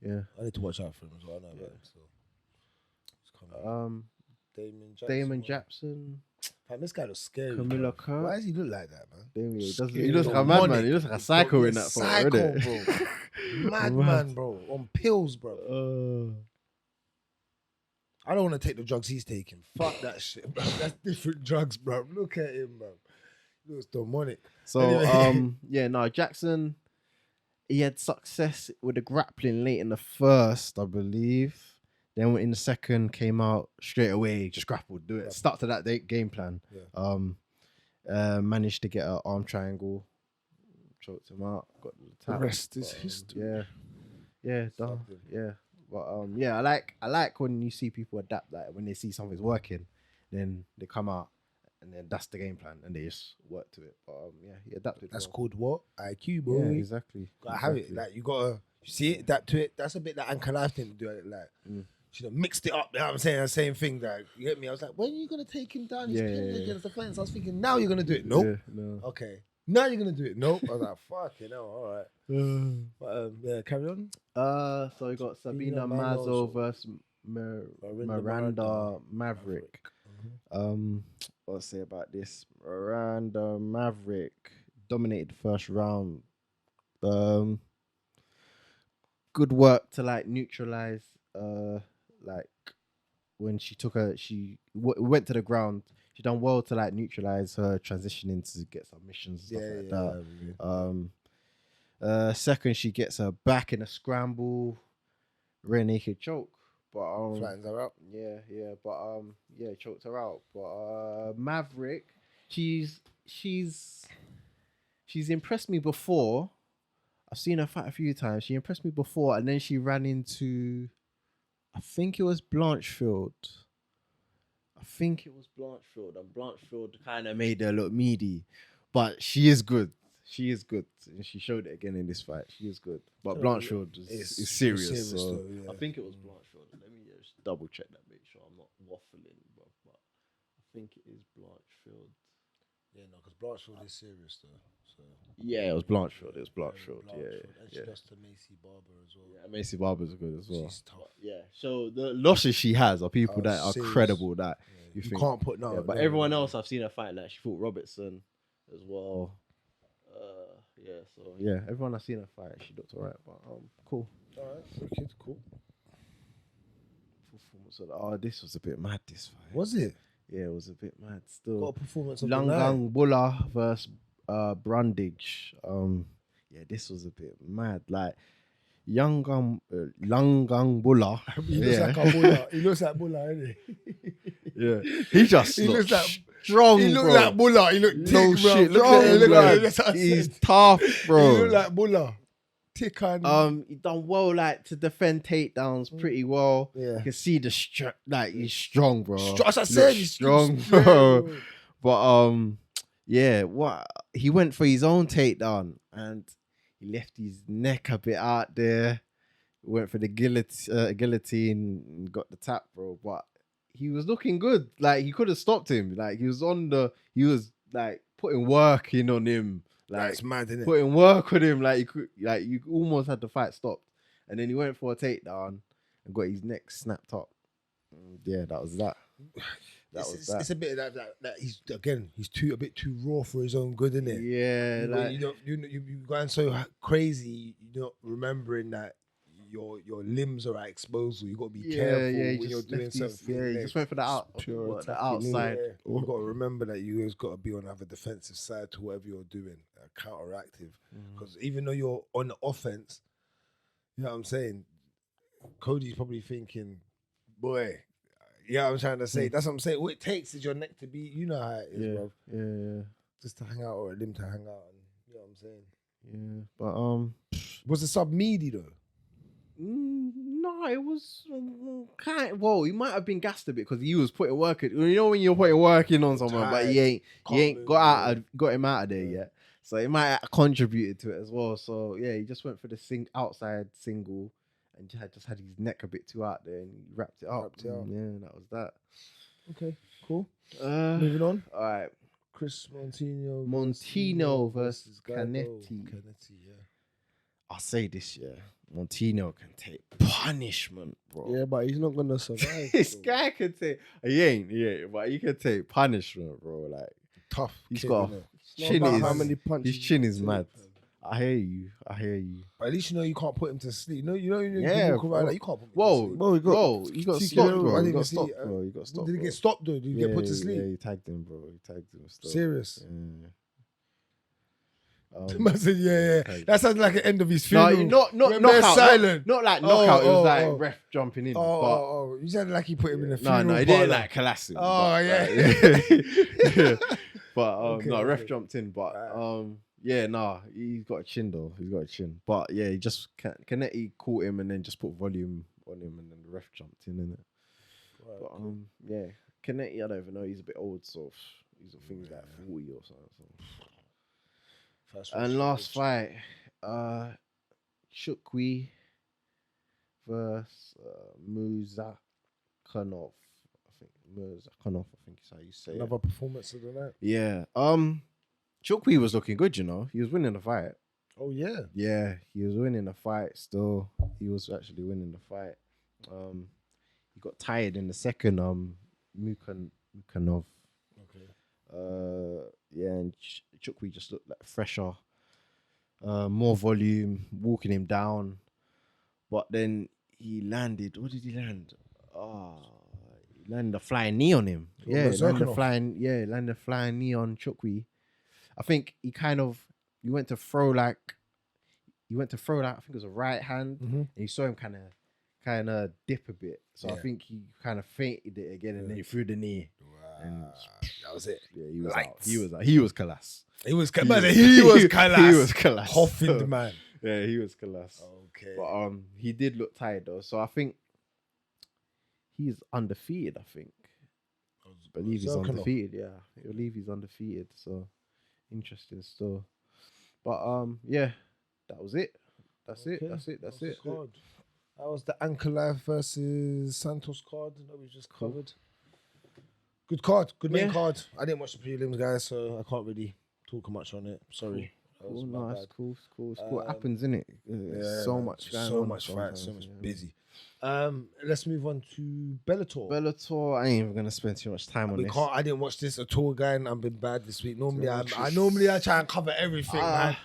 yeah. I need to watch out for him as well. I know about him. So. Damon Jackson. Man, this guy looks scary. Camilla Bro. Kirk. Why does he look like that, man? He looks like a madman. He looks like a psycho in that photo, Psycho, innit? bro. Madman, bro. On pills, bro. I don't want to take the drugs he's taking. Fuck that shit, bro. That's different drugs, bro. Look at him, bro. He looks demonic. So, Anyway. Jackson, he had success with the grappling late in the first, I believe. Then in the second, came out straight away, just grappled, do it. Stuck to that game plan. Yeah. Managed to get an arm triangle, choked him out, got the tap. The rest is history. Yeah, done. Yeah. But yeah, I like when you see people adapt, like when they see something's working, then they come out and then that's the game plan and they just work to it. But yeah, he adapted. That's well. called what? IQ, boy. Yeah, exactly. Gotta have it. Like you see it, adapt to it. That's a bit that Ankalaev thing to do it. Like should have mixed it up. You know what I'm saying? The same thing. Like you get me? I was like, when are you gonna take him down? He's pinned against the fence. I was thinking, now you're gonna do it. Nope. Yeah, no. Okay. Now you're gonna do it. Nope. I was like, fuck it, no, all right. But yeah, carry on. So we got Sabina Mazo versus Miranda Maverick. What to say about this? Miranda Maverick dominated the first round. Good work to like neutralize. Like when she took her, she went to the ground. She done well to like neutralize her transitioning to get submissions and stuff like that. Second, she gets her back in a scramble, rear naked choke, but Flattens her out. Yeah, choked her out. But Maverick, she's impressed me before. I've seen her fight a few times. She impressed me before, and then she ran into, I think it was Blanchfield. And Blanchfield kind of made her look meaty, but she is good. And she showed it again in this fight. She is good, but Blanchfield is serious. So though, I think it was Blanchfield. Let me just double check that, make sure I'm not waffling, bro. But I think it is Blanchfield. Yeah, no, because Blanchfield is serious though. So Yeah, it was Blanchfield. It was Blanchfield. Blanchfield. And she Yeah. lost to Macy Barber as well. Yeah, Macy Barber's good as well. She's tough. Yeah. So the losses she has are people that are serious. credible. That You think. can't put no. Yeah, but everyone else I've seen her fight, like she fought Robertson as well. Yeah, so yeah, everyone I've seen her fight, she looked alright. But cool. Alright, wicked, cool. Performance of this was a bit mad. This fight Was it? Yeah, it was a bit mad. Got Still, a performance of the night. Langang Bulla versus Brundage. Yeah, this was a bit mad. Like Langang Bulla. He looks like a bulla. He looks like bulla, isn't he? Yeah, he just He looks looks like strong. He looked bro. like bulla. He looked No thick, bro. shit. Look Strong, at him, look bro. at him. That's what I He's said. tough, bro. He looked like bulla. Thick and He done well, like to defend takedowns pretty well. Yeah. You can see the like he's strong, bro. As I said, Looks he's strong, yeah, bro. But yeah, what he went for his own takedown and he left his neck a bit out there. Went for the guillotine and got the tap, bro. But he was looking good. Like he could have stopped him. Like he was like putting work in on him. Like it's mad, isn't it? putting work with him. Like you almost had the fight stopped. And then he went for a takedown and got his neck snapped up. Yeah, that was that. It's a bit of that he's a bit too raw for his own good, isn't it? Yeah, like you're going so crazy, you're not remembering that your limbs are at exposure. You got to be careful when you're doing something. Yeah, he just went for the outside. You got to remember that you guys got to be on the defensive side to whatever you're doing, counteractive. Because even though you're on the offense, you know what I'm saying. Cody's probably thinking, boy. Yeah, I'm trying to say. That's what I'm saying. What it takes is your neck to be, you know how it is, bro. Yeah. Just to hang out or a limb to hang out. And, you know what I'm saying? Yeah, but was the sub meaty though? No, it was kind of, well, he might have been gassed a bit because he was putting work in. You know when you're putting work in on someone, but he ain't got him out of there yet. So it might have contributed to it as well. So yeah, he just went for the outside single. And just had his neck a bit too out there and he wrapped it up. Yeah, that was that. Okay, cool. Moving on. All right. Chris Montino versus Canetti. Yeah. I'll say this, yeah. Montino can take punishment, bro. Yeah, but he's not gonna survive. This guy can take. He ain't, but he can take punishment, bro. Like tough. He's got chin. How many punches? His chin is mad. I hear you. But at least you know you can't put him to sleep. You know, yeah, you can't put him to sleep. He got stopped, bro. He got stopped, bro. He got stopped. Did he get stopped though? Did he get put to sleep? Yeah, he tagged him, bro. He tagged him. Still. Serious? Yeah. Man said, yeah. That sounds like the end of his funeral. Not knockout. Silent. Not like knockout. It was like ref jumping in. You sounded like he put him in a funeral. No, he didn't like collapse him. Oh, yeah. But ref jumped in. But yeah, he's got a chin though. He's got a chin. But yeah, he just Canetti caught him and then just put volume on him and then the ref jumped in, innit? Right, but yeah, Canetti, I don't even know. He's a bit old, so he's I think he's like 40 or something. And last fight, Chukwi versus Muzakhanov. Muzakhanov, I think is how you say it. Another performance of the night. Yeah. Chukwi was looking good, you know. He was winning the fight. Oh yeah. Yeah, he was winning the fight still. He was actually winning the fight. He got tired in the second, Mukhanov. Okay. Yeah, and Chukwi just looked like fresher, more volume, walking him down. But then he landed. What did he land? He landed a flying knee on him. Landed a flying knee on Chukwi. I think he went to throw like, I think it was a right hand, and you saw him kind of dip a bit. So I think he kind of fainted it again, and then he threw the knee. And that was it. Yeah, he was out. He was Kalas. He was Kalas. He was Kalas. Huffing the man. Yeah, he was Kalas. Okay. But he did look tired though, so I think he's undefeated. I believe he's undefeated. Yeah, I believe he's undefeated. So interesting still. But yeah, that was it. That's it. That was the Ankalaev versus Santos card that we just covered. Good card, good main Yeah. card. I didn't watch the prelims, guys, so I can't really talk much on it. Sorry. That was Cool, my no, bad. it's cool. It's cool. It's cool. It happens, innit? So man, much going so on much fight, sometimes, so much yeah. busy. Let's move on to Bellator. Bellator, I ain't even gonna spend too much time on We this. can't. I didn't watch this at all, guy, and I've been bad this week. Normally, I try and cover everything, man.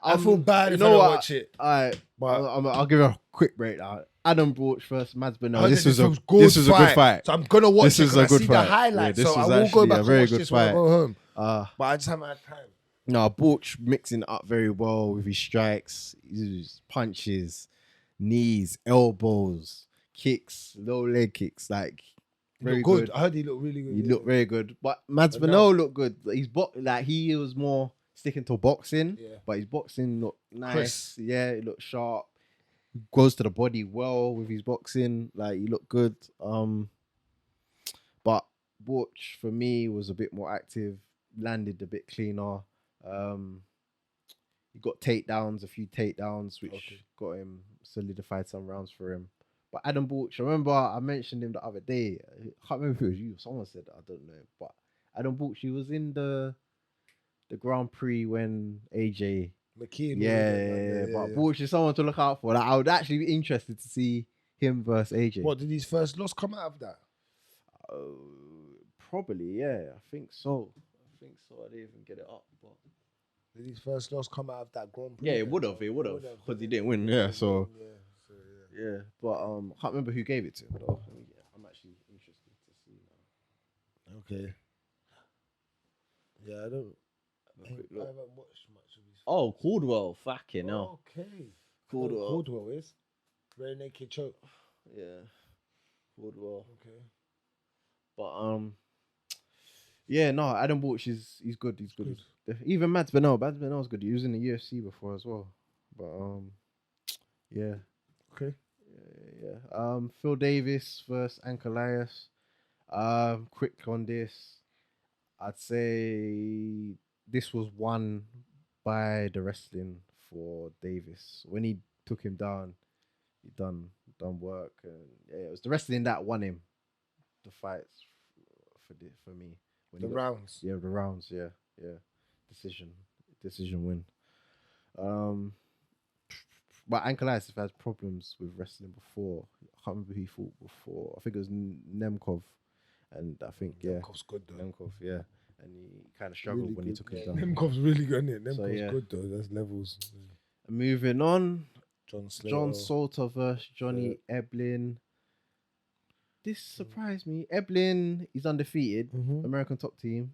I feel bad if I don't watch it. Alright, But I'll give a quick breakdown. Adam Brooch versus Mads I Benoit. heard This that was a good this was a good fight. So I'm gonna watch This it is because a I good see fight. the highlights. Yeah, this so I was will go actually back a and very watch good this when I fight. go home. Uh, But I just haven't had time. No, Borch mixing it up very well with his strikes, his punches, knees, elbows, kicks, low leg kicks. Like very good. I heard he looked really good. He looked very good. But Mads But Benoit looked good. He was more sticking to boxing, Yeah. but his boxing looked nice. Crisp. Yeah, it looked sharp. Goes to the body well with his boxing. Like he looked good. But Borch for me was a bit more active, landed a bit cleaner. He got takedowns, a few takedowns, which got him solidified some rounds for him. But Adam Borch, I remember I mentioned him the other day. I can't remember if it was you. Someone said that, I don't know. But Adam Borch, he was in the Grand Prix when AJ. McKean. But Borch is someone to look out for. Like, I would actually be interested to see him versus AJ. What did his first loss come out of that? Probably, yeah. I think so. I didn't even get it up, but Did his first loss come out of that Grand Prix? yeah, it would have, because he didn't win. Yeah, so yeah. But I can't remember who gave it to him though. I'm actually interested to see now. Okay. Yeah, I don't. Have a quick I look. haven't watched much of his. Oh, Caldwell, fucking hell. Okay. Caldwell. Caldwell is rear naked choke. Yeah, Caldwell. Okay. But yeah, no, Adam Borch he's good. He's good. Even Mads Benoit was good. He was in the UFC before as well. But yeah. Okay. Yeah. Phil Davis versus Ankalaev. Quick on this. I'd say this was won by the wrestling for Davis. When he took him down, he done work, and yeah, it was the wrestling that won him the fights for me. When The rounds. Yeah, the rounds. Yeah. Decision win. But Ankalaev has problems with wrestling before. I can't remember who he fought before. I think it was Nemkov, and I think Nemkov's good though. Nemkov, yeah, and he kind of struggled Really when good. he took him down. Nemkov's really good, isn't it? Nemkov's So, yeah. good though. That's levels. Moving on, John Slater. John Salter versus Johnny Eblin. This surprised me. Eblin is undefeated, American top team.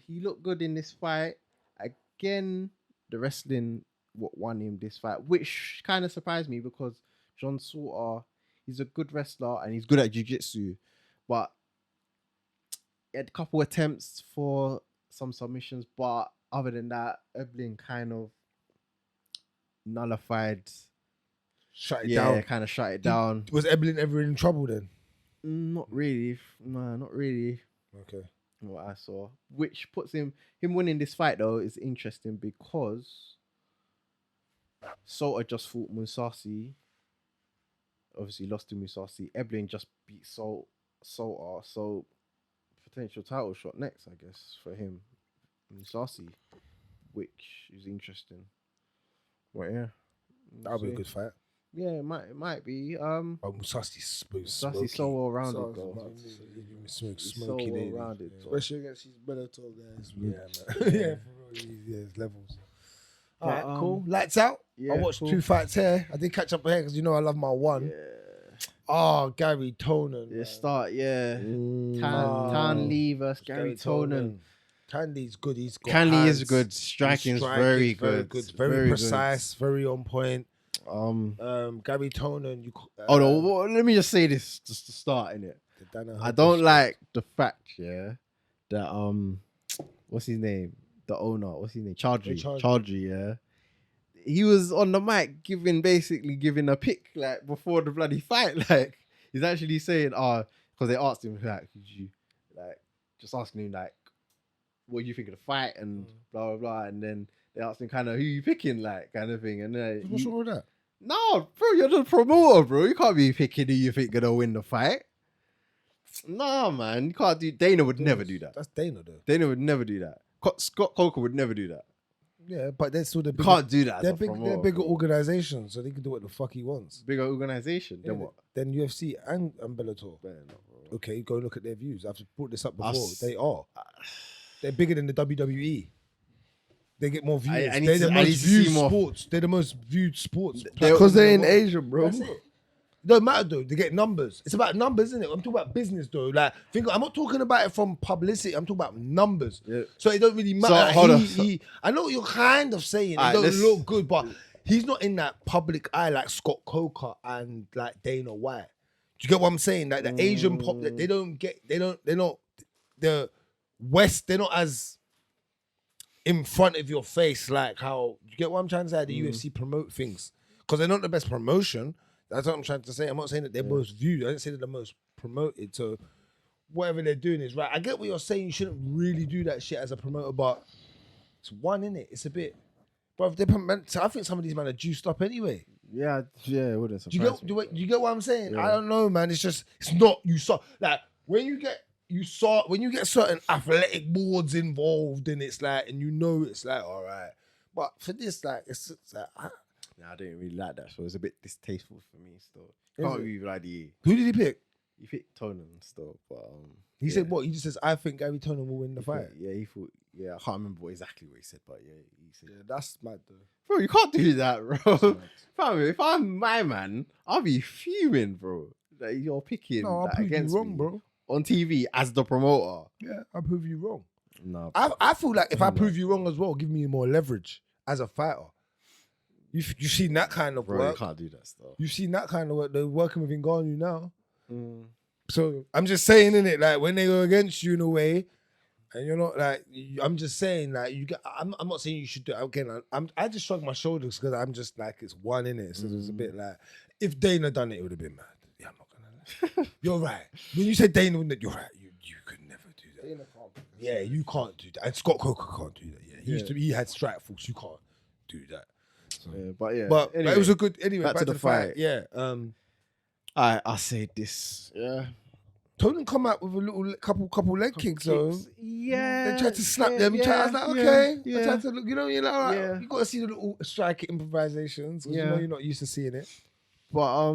He looked good in this fight. Again, the wrestling what won him this fight, which kind of surprised me because John Salter, he's a good wrestler and he's good at jiu-jitsu, but he had a couple attempts for some submissions, but other than that, Eblin kind of nullified. Shut it down. Yeah, kind of shut it down. Was Eblin ever in trouble then? Not really. No, not really. Okay. What I saw, which puts him winning this fight though is interesting because Salter just fought Musasi. Obviously lost to Musasi. Eblin just beat Salter, so potential title shot next, I guess, for him, Musasi, which is interesting. Well, yeah, That'll be a good fight. Yeah, it might be. Musasi's Musasi's so well rounded, though. Smoky So well rounded, Especially against these Bellator guys. Yeah, man. Yeah, for real. Yeah, it's levels. But, Alright, cool. Lights out. Yeah, I watched cool. 2 fights here. I did catch up here because you know I love my one. Yeah. Oh, Gary Tonin. Yeah, start, yeah. Mm. Tan Lee versus Gary Tonin. Candy's good. He's got Canley hands. is good. Striking is His very very good. Very precise. Very on point. Gary Tonin. Oh no! Well, let me just say this just to start in it. I don't like the fact, yeah, that what's his name? The owner. What's his name? Chaudhry, yeah. He was on the mic basically giving a pick like before the bloody fight. Like he's actually saying, because they asked him like, could you just asking him like, what do you think of the fight and blah blah blah, and then they asked him kind of who you picking like kind of thing, and What's wrong with that? no, bro, you're the promoter, bro. You can't be picking who you think gonna win the fight. Nah, man, you can't do. Dana would never do that. That's Dana though. Dana would never do that. Scott Coker would never do that. Yeah, but they're still the bigger, Can't do that. as they're a big. promoter, They're bigger bro. organizations, so they can do what the fuck he wants. Bigger organization. Then what? Then UFC and Bellator. Man, no, bro. Okay, go look at their views. I've brought this up before. Us- They are. They're bigger than the WWE. They get more views. I need They're to- the I most need to see viewed more. sports. They're the most viewed sports. Because they in Asia, bro. That's it. Don't matter though. They get numbers. It's about numbers, isn't it? I'm talking about business though. Like, I'm not talking about it from publicity. I'm talking about numbers. Yeah. So it don't really matter. So, Like, hold on. I know what you're kind of saying. It Alright, don't let's- look good, but he's not in that public eye like Scott Coker and like Dana White. Do you get what I'm saying? Like the Asian pop, they don't get. They're not. The West. They're not as in front of your face like how. You get what I'm trying to say? The UFC promote things because they're not the best promotion. That's what I'm trying to say. I'm not saying that they're most viewed. I didn't say they're the most promoted. So whatever they're doing is right. I get what you're saying. You shouldn't really do that shit as a promoter, but it's one, innit? It's a bit. Bro, I think some of these men are juiced up anyway. Yeah, it wouldn't Do surprise you me. get what I'm saying? Yeah. I don't know, man. It's just, it's not, you saw, like, when you get certain athletic boards involved and it's like, and you know it's like, all right. But for this, like, it's like, Nah, I didn't really like that, so it was a bit distasteful for me still. Is Can't it? really like the who did he pick? he picked Tonin still, but He yeah. said what? He just says, I think Gary Tonin will win the He thought- fight. Yeah, he thought. Yeah, I can't remember exactly what he said, but yeah, he said. Yeah, that's mad though. Bro, you can't do that, bro. Fam, if I'm my man, I'll be fuming, bro. That you're picking No, I'll that prove you against wrong, me bro. on TV as the promoter. Yeah, I'll prove you wrong. No, I feel like if I No. prove you wrong as well, give me more leverage as a fighter. You've seen that kind of bro, you work. can't do that stuff. You've seen that kind of work. They're working with Ngannou now. Mm. So I'm just saying, innit, like when they go against you in a way, and you're not like, I'm just saying, like you get. I'm not saying you should do it again. I just shrug my shoulders because I'm just like it's one in it. So it was a bit like if Dana done it, it would have been mad. Yeah, I'm not gonna lie. You're right. When you said Dana, you're right. You could never do that. Dana can't do that. Yeah, you can't do that. And Scott Coker can't do that. Yeah, he had strike force. You can't do that. So. Yeah, but yeah, But anyway, it was a good. Anyway, back to the fight. Yeah. I say this. Yeah, Tonin come out with a little couple leg kicks. So yeah, they tried to snap them. I was like, okay. I tried to look. You know, you're like, all right, Yeah. you got to see the little strike improvisations. 'Cause you know Yeah. you're not used to seeing it. but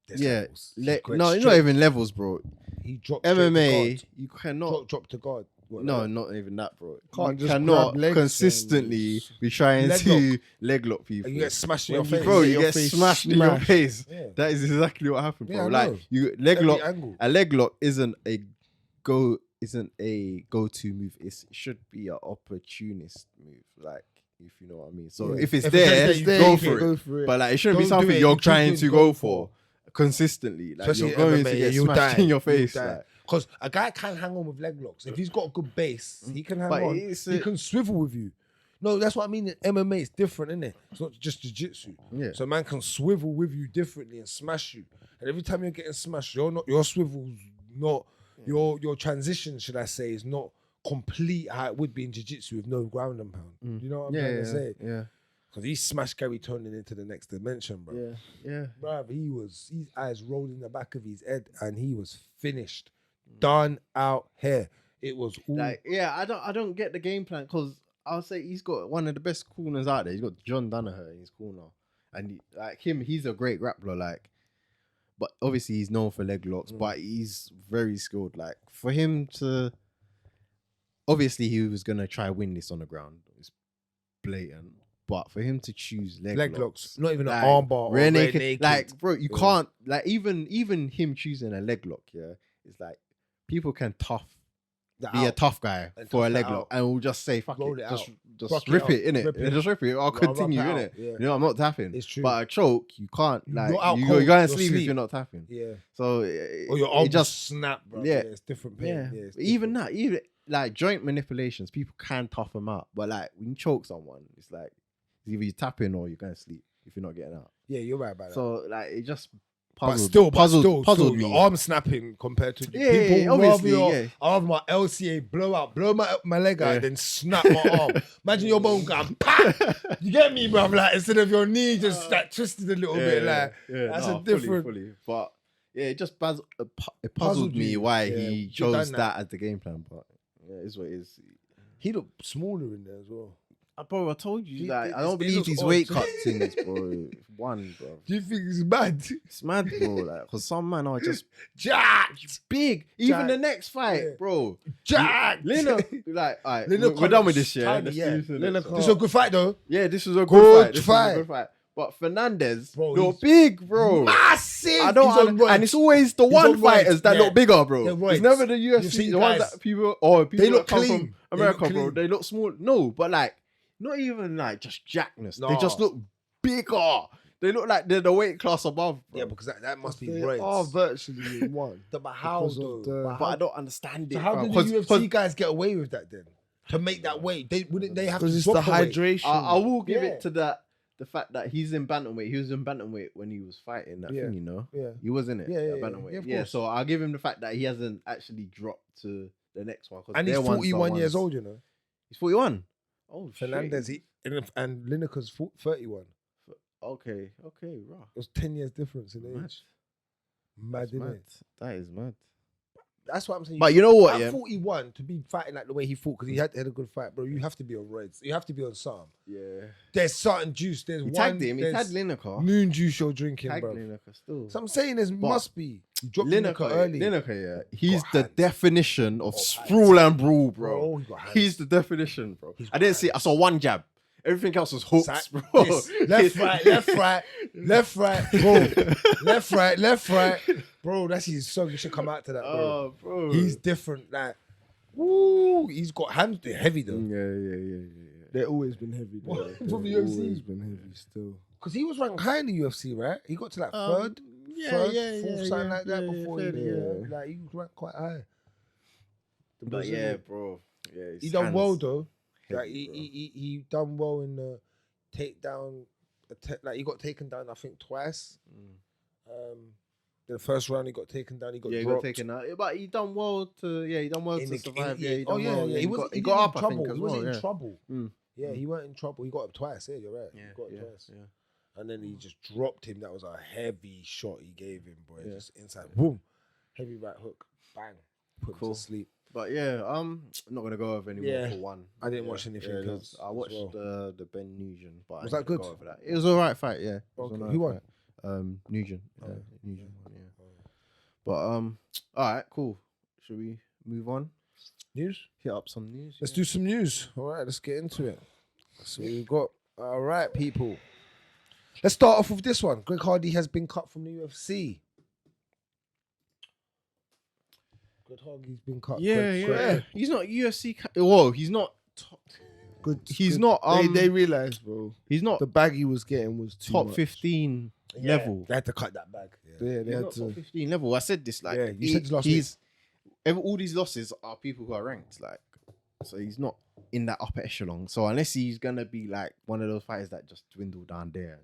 There's yeah, levels. He went no, it's straight- not even levels, bro. He dropped straight to MMA, guard. you cannot. Drop to guard. What, No, like- not even that, bro. Can't You just cannot grab legs consistently and be trying leg to leg lock people. And you get smashed in When your you face. Bro, get you your get face smashed in your smashed. face. Yeah. That is exactly what happened, bro. Yeah, I Like know. you leg Every lock. angle. A leg lock isn't a go-to move. It should be an opportunist move, like if you know what I mean. So Yeah. if it's If there, it's there, go you for it. Go for it. But like it shouldn't be Don't do something it. you're You trying just to go go for consistently. Like Especially you're going MMA, to get you'll smashed die. in your You'll face. die. Like, Because a guy can hang on with leg locks. If he's got a good base, he can hang But on. it's He a- can swivel with you. No, that's what I mean. In MMA, it's different, isn't it? It's not just jiu-jitsu. Yeah. So man can swivel with you differently and smash you. And every time you're getting smashed, your swivel's not your transition, should I say, is not complete how it would be in jiu-jitsu with no ground and pound. You know what I'm trying to say? yeah, Because he smashed Gary Tonin into the next dimension, bro. yeah. Bruv, his eyes rolled in the back of his head and he was finished. Done out here. It was all Like, yeah, I don't get the game plan because I'll say he's got one of the best corners out there. He's got John Danaher in his corner, and he's a great grappler. Like, but obviously he's known for leg locks, but he's very skilled. Like for him to, obviously he was gonna try win this on the ground. It's blatant. But for him to choose leg locks, not even like, an armbar or rear naked. naked, like bro, you Yeah. can't like even him choosing a leg lock. Yeah, it's like people can be a tough guy And for a tough leg that lock, out. and we'll just say fuck Roll it, it just out. Rock it rip out. it in it, Rip it. just rip it. I'll I'll continue rip in it it. out, yeah. You know, I'm not tapping. It's true. But a choke, you can't like You're out you're cold, going you're to sleep if asleep. you're not tapping. Yeah. So Or your arm it just snap, bro. yeah. It's different pain. yeah. Yeah, it's Even different. that, even like joint manipulations, people can tough them out. But like when you choke someone, it's like either you tap in or you're going to sleep if you're not getting out. Yeah, you're right about that. So like it just But puzzled, still, puzzled me. your arm snapping compared to Yeah, people. yeah, obviously, rather yeah. I have my LCA blow my leg out, Yeah. then snap my arm. Imagine your bone going, pah! You get me, bro? Like instead of your knee just like twisted a little bit, like that's no, a different. fully. But Yeah, it just it Puzzled puzzled me you. why Yeah, he you chose done that as the game plan. But yeah, it's what it is. He looked smaller in there as well. Bro, I told you that. I it don't believe looks these odd. weight cut things, bro. One, bro. Do you think it's mad? It's mad, bro. Like, cause some man are just Jacked! big. Even the Jack. next fight, Yeah. bro. Jacked! Lina, like, all right, Lineker we're done with looks this, yeah. tiny, Let's yeah. do this next one. This is a good fight, though. Yeah, this was a Good good fight. This was fight. a good fight. But Fernandez, Bro, look he's big, bro. Massive! I don't, He's on roids. and it's always the He's one on roids, fighters that yeah. look bigger, bro. They're roids. It's never the You've UFC, seen the ones guys. that people They look that come clean. from They America, look bro. clean. They look small. No, but like, not even like just jackness. They Nah. just look bigger. They look like they're the weight class above, bro. Yeah, because that must be They roids. are virtually in one. But how, Because though? of the- But I don't understand it. So how bro. did the 'Cause- UFC guys get away with that then? To make that weight, wouldn't they have to Because it's drop the weight? hydration. I will give Yeah. it to the fact that he's in bantamweight. He was in bantamweight when he was fighting that Yeah. thing, you know. Yeah. He was in it. Yeah, yeah, that yeah. bantamweight. Yeah, of Yeah, course. so I'll give him the fact that he hasn't actually dropped to the next one. 'Cause And he's their ones are 41 years ones- old, you know. He's 41. Oh, Fernandez, shit. and Lineker's 31. Okay, raw. It was 10 years difference in Mad. age. Mad, That's isn't mad. it? That is mad. That's what I'm saying. But you know what, At yeah? 41, to be fighting like the way he fought, because he had a good fight, bro, you have to be on roids. You have to be on something. Yeah. There's certain juice. There's He one. tagged him. He there's tagged Lineker. Moon juice you're drinking, Tagged bro. Lineker still. So I'm saying there must be. You dropped Lineker, Lineker early. Lineker, yeah. He's got the hands. definition of Got sprawl and brawl, bro. He got hands. He's the definition, bro. He's I didn't got see. I saw one jab. Everything else was hooks, Side- bro. this, left, right, left, right, left, right, bro. Left, right, left, right. Bro, that's his song. You should come out to that, bro. Oh, bro. He's different. Like, woo, he's got hands. They're heavy, though. Yeah. They've always been heavy. though. What? They've From the UFC? always been heavy still. Because he was ranked high in the UFC, right? He got to like third, fourth, something like that before he did. Like, he was ranked quite high. The But yeah, Brazilian. bro. Yeah, his He done hands well, though. heavy, Like, bro. he done well in the takedown. Like, he got taken down, I think, twice. The first round, he got taken down. He got Yeah, he dropped. got taken out. But he done well to. Yeah, he done well In to the- survive. in- Yeah, he oh done yeah, well. yeah. He He didn't got up, in I trouble. think, as He well. wasn't in Yeah. trouble. Mm. Yeah, he weren't in trouble. He got up twice. Yeah, you're right. Yeah, he got up yeah, twice. yeah. And then he just dropped him. That was a heavy shot he gave him, boy. Yeah. Just inside, boom, heavy right hook, bang, put him Cool. to sleep. But yeah, I'm not gonna go over anymore Yeah. for one. I didn't watch anything Yeah, else I as watched well. the Ben Nugent, but Was I that ain't gonna good? go over that. It was all right fight. Yeah. It was Okay. an alright Who won? fight. Nugent. Yeah, Oh. Nugent won. Yeah. But all right, cool. Should we move on? News. Hit up some news. Let's yeah? do some news. All right, let's get into it. So we've got. All right, people. Let's start off with this one. Greg Hardy has been cut from the UFC. Greg Hardy's been cut. Yeah. He's not UFC. Whoa, he's not. Good. He's good. not. They realized, bro. He's not The bag he was getting was too top much. 15 Yeah, level. They had to cut that bag. Yeah. Yeah, they He's had not top to. 15 level. I said this like Yeah, you said this last week. all these losses are people who are ranked like, so he's not in that upper echelon. So unless he's gonna be like one of those fighters that just dwindle down there, and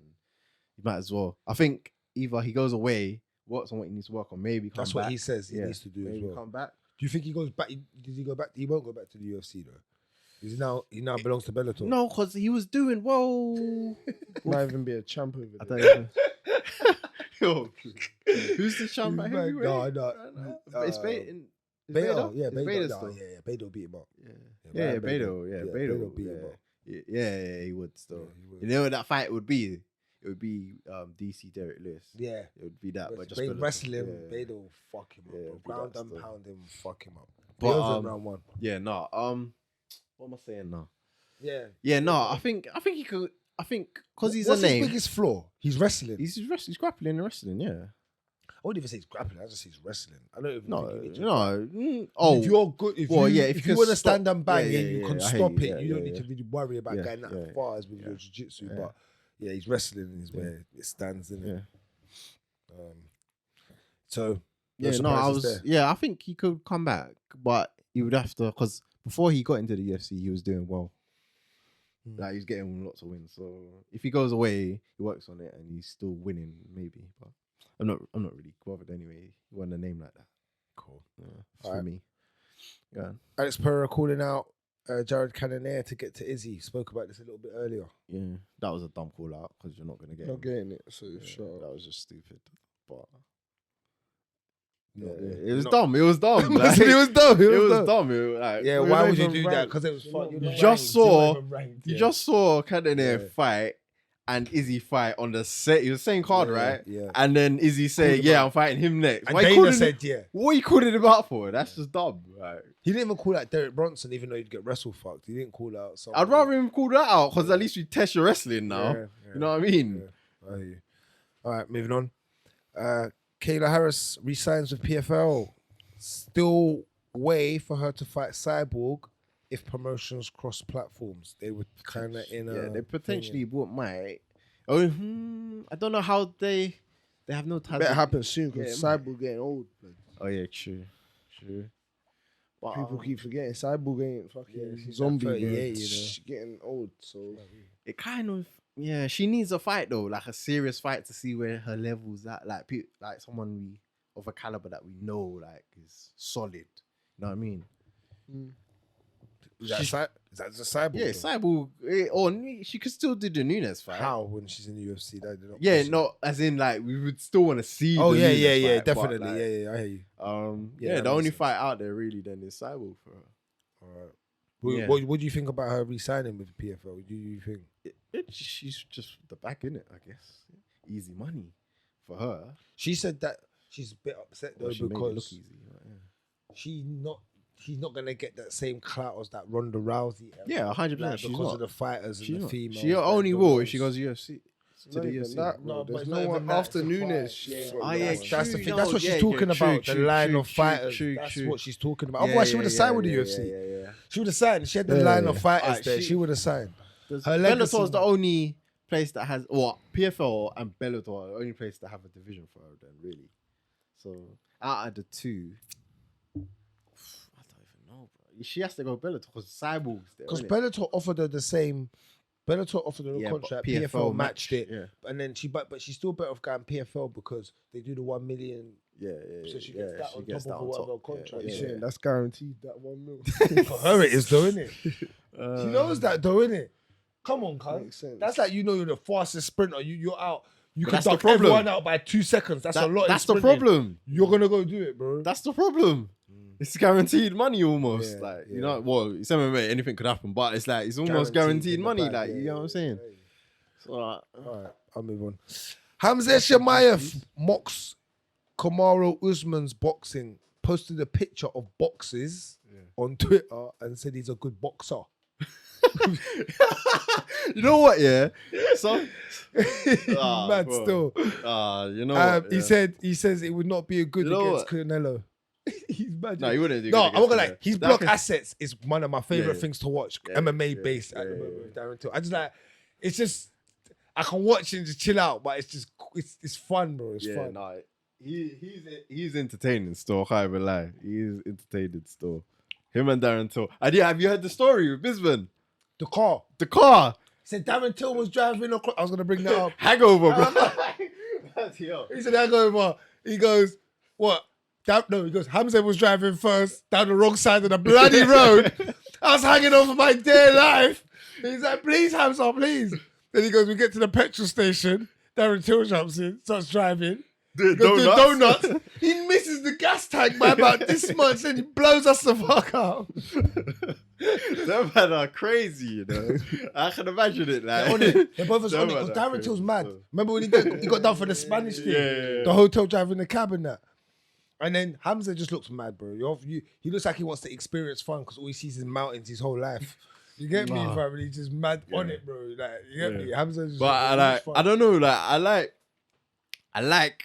he might as well. I think either he goes away, works on what he needs to work on, maybe come That's back. what he says he Yeah, needs to do maybe as well. come back. Do you think he goes back? Does he go back? He won't go back to the UFC though. He now belongs to Bellator. No, because he was doing well. Might even be a champ over I there. don't know. Yo, who's the champ at No, heavyweight? no. It's Bader. Bader, yeah, It's Bader, Bader no, still. yeah, Bader beat him up. Yeah, Bader. Bader. Yeah, Bader Bader beat him up. Yeah, he would still. Yeah, he would. You know what that fight would be? It would be DC Derek Lewis. Yeah. It would be that, but just Bader Bellator. wrestle him, Yeah. Bader will fuck him up. Yeah, bro. it'll be Ground that and still. pound him, fuck him up. But, But over in round one. Yeah, no. What am I saying now? Yeah. Yeah, no. I think he could. I think because he's What's a name. his biggest flaw? He's wrestling. He's grappling and wrestling. Yeah. I wouldn't even say he's grappling. I just say he's wrestling. I don't even No, think you need to. no. Oh, If you're good, if well, you, yeah, if if you you want to stop- stand and bang yeah, and you yeah, can I hear stop you. it, Yeah, you don't yeah, need to really worry about Yeah, going that yeah, far as with yeah. your jiu-jitsu. Yeah. But yeah, he's wrestling is where it stands, isn't it? yeah. So Yeah, no, I was. Yeah, I think he could come back, but he would have to, because before he got into the UFC, he was doing well. Like he's getting lots of wins. So if he goes away, he works on it, and he's still winning, maybe. But I'm not really bothered anyway. He won a name like that. Cool. Yeah, All for right. me. Yeah, Alex Pereira calling out Jared Cannonier to get to Izzy. Spoke about this a little bit earlier. yeah, that was a dumb call out because you're not gonna get. Not him. getting it, so Yeah, shut up. that was just stupid. But It was dumb. It was dumb. I said it was dumb. It was dumb. It was like, Yeah, we're why not would you even do that? ranked. Because it was fun. You just saw Cannonier Yeah. fight and Izzy fight on the set. It was the same card, right? Yeah. And then Izzy say, Called him out. I'm fighting him next. And Why you Dana calling said, yeah. What are you calling him out for? That's just dumb. Like, He didn't even call out Derek Bronson, even though he'd get wrestle fucked. He didn't call out someone. I'd rather him call that out because at least we test your wrestling now. Yeah, You know what I mean? I hear you. All right, moving on. Kayla Harris resigns with PFL. Still way for her to fight Cyborg if promotions cross platforms. They would kind of in a... Yeah, they potentially might. Oh, I don't know how they have no time. Better happen soon because Yeah, Cyborg getting old. Man. Oh yeah, true. But People keep forgetting Cyborg ain't fucking she's zombie. like 38, man. you know. She's getting old, so it kind of she needs a fight though, like a serious fight to see where her level's at. Like like someone of a caliber that we know like is solid. You know what I mean? Is that just Cyborg? Yeah, though? Cyborg. Or she could still do the Nunes fight. How when she's in the UFC? That they're not Yeah, pushing. no, as in like we would still want to see. Oh the yeah, Nunes yeah, fight, but, definitely. like, Yeah, I hear you. Yeah, that the makes only sense. fight out there really then is Cyborg for her. All right. Yeah. What do you think about her re-signing with PFL? What do you think? She's just the back in it, I guess. Easy money for her. She said that she's a bit upset though Well, she made it look because easy. Right? she's not gonna get that same clout as that Ronda Rousey. era. Yeah, 100%. Like, She's because not. of the fighters She's and the not. females. She only will if she goes UFC. To not the even UFC. that, No, bro. but There's it's no not even one that after to Nunes. fight. Yeah. Oh, yeah, that's the true, thing. That's what yeah, she's talking yeah, about. true, the line true, of fighters. true, That's true. what she's talking about. Yeah, Otherwise, she yeah, would have yeah, signed with the yeah, UFC. yeah. She would have signed. She had the Yeah, line yeah. of fighters Alright, there. She would have signed. Her Bellator is the legacy- only place that has, PFL and Bellator are the only place that have a division for her then, really. So, out of the two, I don't even know, bro. She has to go Bellator because Cyborg's there. Because innit? Bellator offered her the same. Bellator offered her a Yeah, but contract. PFL PFL matched it, yeah. and then but she's still better off going PFL because they do the 1 million. Yeah, So she gets that on top of whatever contract. You're Yeah. saying that's guaranteed that 1 mil. For her, it is though, isn't it? She knows that though, isn't it? Come on, Makes cuz. sense. That's like you're the fastest sprinter. You're out. You But can that's the knock problem. everyone out by 2 seconds. That's a lot. in That's the sprinting. problem. You're gonna go do it, bro. That's the problem. It's guaranteed money almost. Yeah, like, yeah. you know, well, it's MMA, anything could happen, but it's like, it's almost guaranteed in the money. bag, Like, yeah, you know what I'm saying? yeah. So, All right, I'll move on. Hamza Shemaev mocks Kamaru Usman's boxing. Posted a picture of boxes on Twitter and said he's a good boxer. you know what? Yeah. So, Mad bro. still. You know what? He says it would not be a good You know against Canelo. He's mad. No, he wouldn't do No, good I'm not gonna against lie. His Canelo. block That assets is one of my favorite Yeah. things to watch. Yeah, MMA yeah, based at the yeah, moment with Darren Till. I just like it's just I can watch and just chill out, but it's just it's fun, bro. It's fun. No, he's entertaining still. I can't even lie. He is entertaining still. Him and Darren Till. And yeah, have you heard the story with Bisman? The car. The car. He said Darren Till was driving across. I was gonna bring that up. Hangover, bro. He said hangover. He goes, what? No, he goes, Hamza was driving first down the wrong side of the bloody road. I was hanging on for my dear life. He's like, please, Hamza, please. Then he goes, we get to the petrol station. Darren Till jumps in, starts driving. He goes, "Do donuts." He misses the gas tank by about this much, and he blows us the fuck up. Them men are crazy, you know. I can imagine it. Like, On it. They're both on it Them because man are Darren crazy, Till's mad. so. Remember when he got done for the Spanish thing? Yeah. The hotel driving the cab and that. And then Hamza just looks mad, bro. He looks like he wants to experience fun because all he sees is mountains his whole life. You get me, Nah. fam? He's just mad on it, bro. Like, you get me? Hamza just But I don't know. Like I like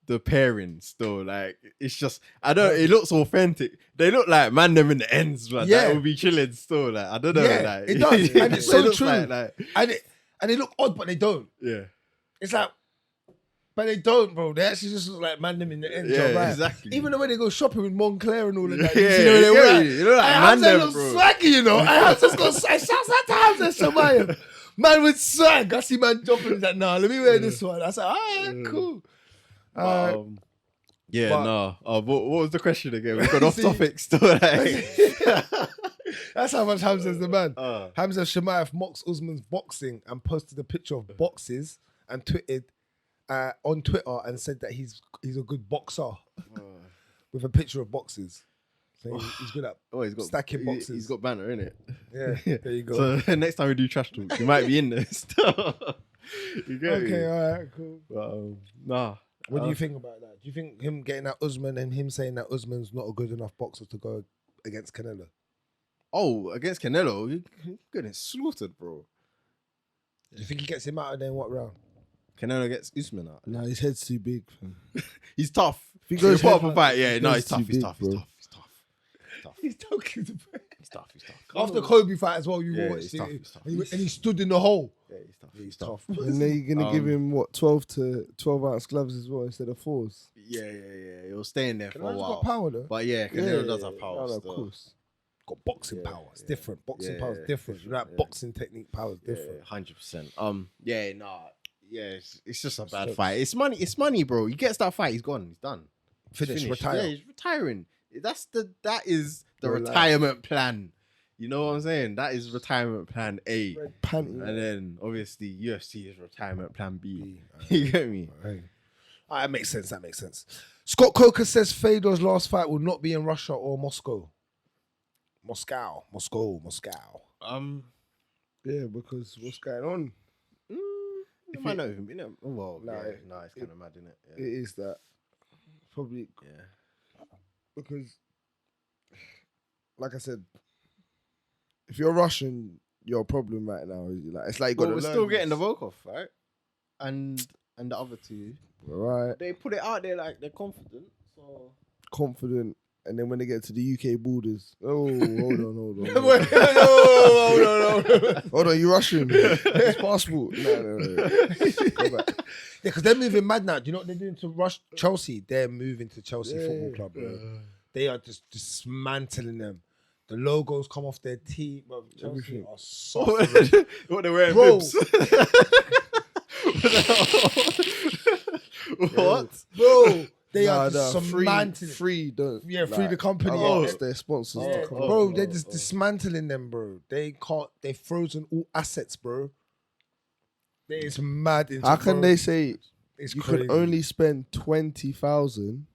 the pairing still. Like it's just it looks authentic. They look like man them in the ends, man. Yeah. That would be chilling still. Like I don't know. Yeah, like it does. And it's so looks true. Like, And they look odd, but they don't. yeah. It's like, but they don't, bro. They actually just look like man them in the end. Yeah, you're right. exactly. Even the way they go shopping with Montclair and all of that. Yeah, you see the way they yeah, wear. you look like Hey, man Hamza them, looks bro. swaggy, you know. I Hamza's got swag. Shouts out to Hamza Shemaev. Man with swag. I see man jumping. He's like, nah, let me wear this one. I said, cool. Yeah, But- no. What was the question again? We got off See- topic still. Like, That's how much Hamza's the man. Uh. Hamza Shemaev mocks Usman's boxing and posted a picture of boxes and tweeted on Twitter and said that he's a good boxer. with a picture of boxes. So he's good at he's got stacking boxes. He's got banner in it. Yeah, there you go. So next time we do trash talk, you might be in there still. You get me? Okay, all right, cool. But, nah. What do you think about that? Do you think him getting that Usman and him saying that Usman's not a good enough boxer to go against Canelo? Oh, against Canelo, you're getting slaughtered, bro. Do you think he gets him out of there in what round? Canelo gets Usman out. Nah, his head's too big. Fam. He's tough. If he goes put up head- a fight, yeah, no, he's he's tough. too He's big, tough. bro. He's tough. He's talking to He's tough. He's tough. After Kobe fight as well, you Yeah, watched he's it, tough, he's tough. and he stood in the hole. Yeah, he's tough. He's tough. And then you're gonna give him what 12 ounce gloves as well instead of 4s. Yeah. He'll stay in there for a Canelo's while. got power though. But yeah, Canelo does have power. No, of still. course. Got boxing Yeah, power. It's yeah. different. Boxing Yeah, power is yeah, different. You know, different, that yeah. boxing technique power is different. 100%. Yeah, it's just a bad Jokes. fight. It's money, bro. He gets that fight, he's gone. He's done. He's Finish, finished. retire. Yeah, he's retiring. That is the Relax. retirement plan. You know what I'm saying? That is retirement plan A. Red panty. And then obviously UFC is retirement plan B. You get me? That makes sense. That makes sense. Scott Coker says Fedor's last fight will not be in Russia or Moscow. Moscow. Yeah, because what's going on? It might not even be. Well, Nah, no, it's kind of mad, isn't it? It is that. Probably Yeah. because, like I said, if you're Russian, your problem right now is like it's like you got Well, to we're still getting the Volkov, right? And the other two, right they put it out there like they're confident. So confident, and then when they get to the UK borders, hold on. Hold on, you Russian? His passport. No. Go back. Yeah, because they're moving mad now. Do you know what they're doing to Chelsea? They're moving to Chelsea Football Club, bro. They are just dismantling them. The logos come off their teeth, bro. Chelsea Everything. are soft. what they're wearing, Bro. bibs. What? Bro, they are just dismantling. free the Free the company. amongst their sponsors. to come. Bro, they're just dismantling them, bro. They've frozen all assets, bro. It's mad. How can they say It's you crazy. can only spend 20,000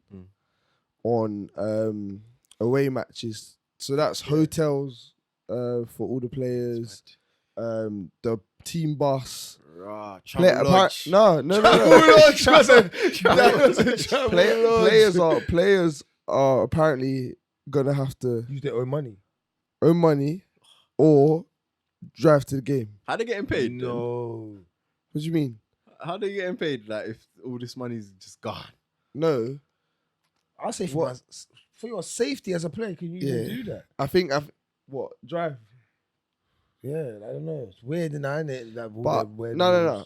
on away matches? So that's hotels for all the players, the team bus. No. Players are apparently gonna have to use their own money. earn money or drive to the game. How they getting paid? then? No. What do you mean? How they getting paid? Like if all this money's just gone. No, I'll say for your safety as a player, can you even do that? I think what drive. Yeah, I don't know. It's weird, isn't it? But no.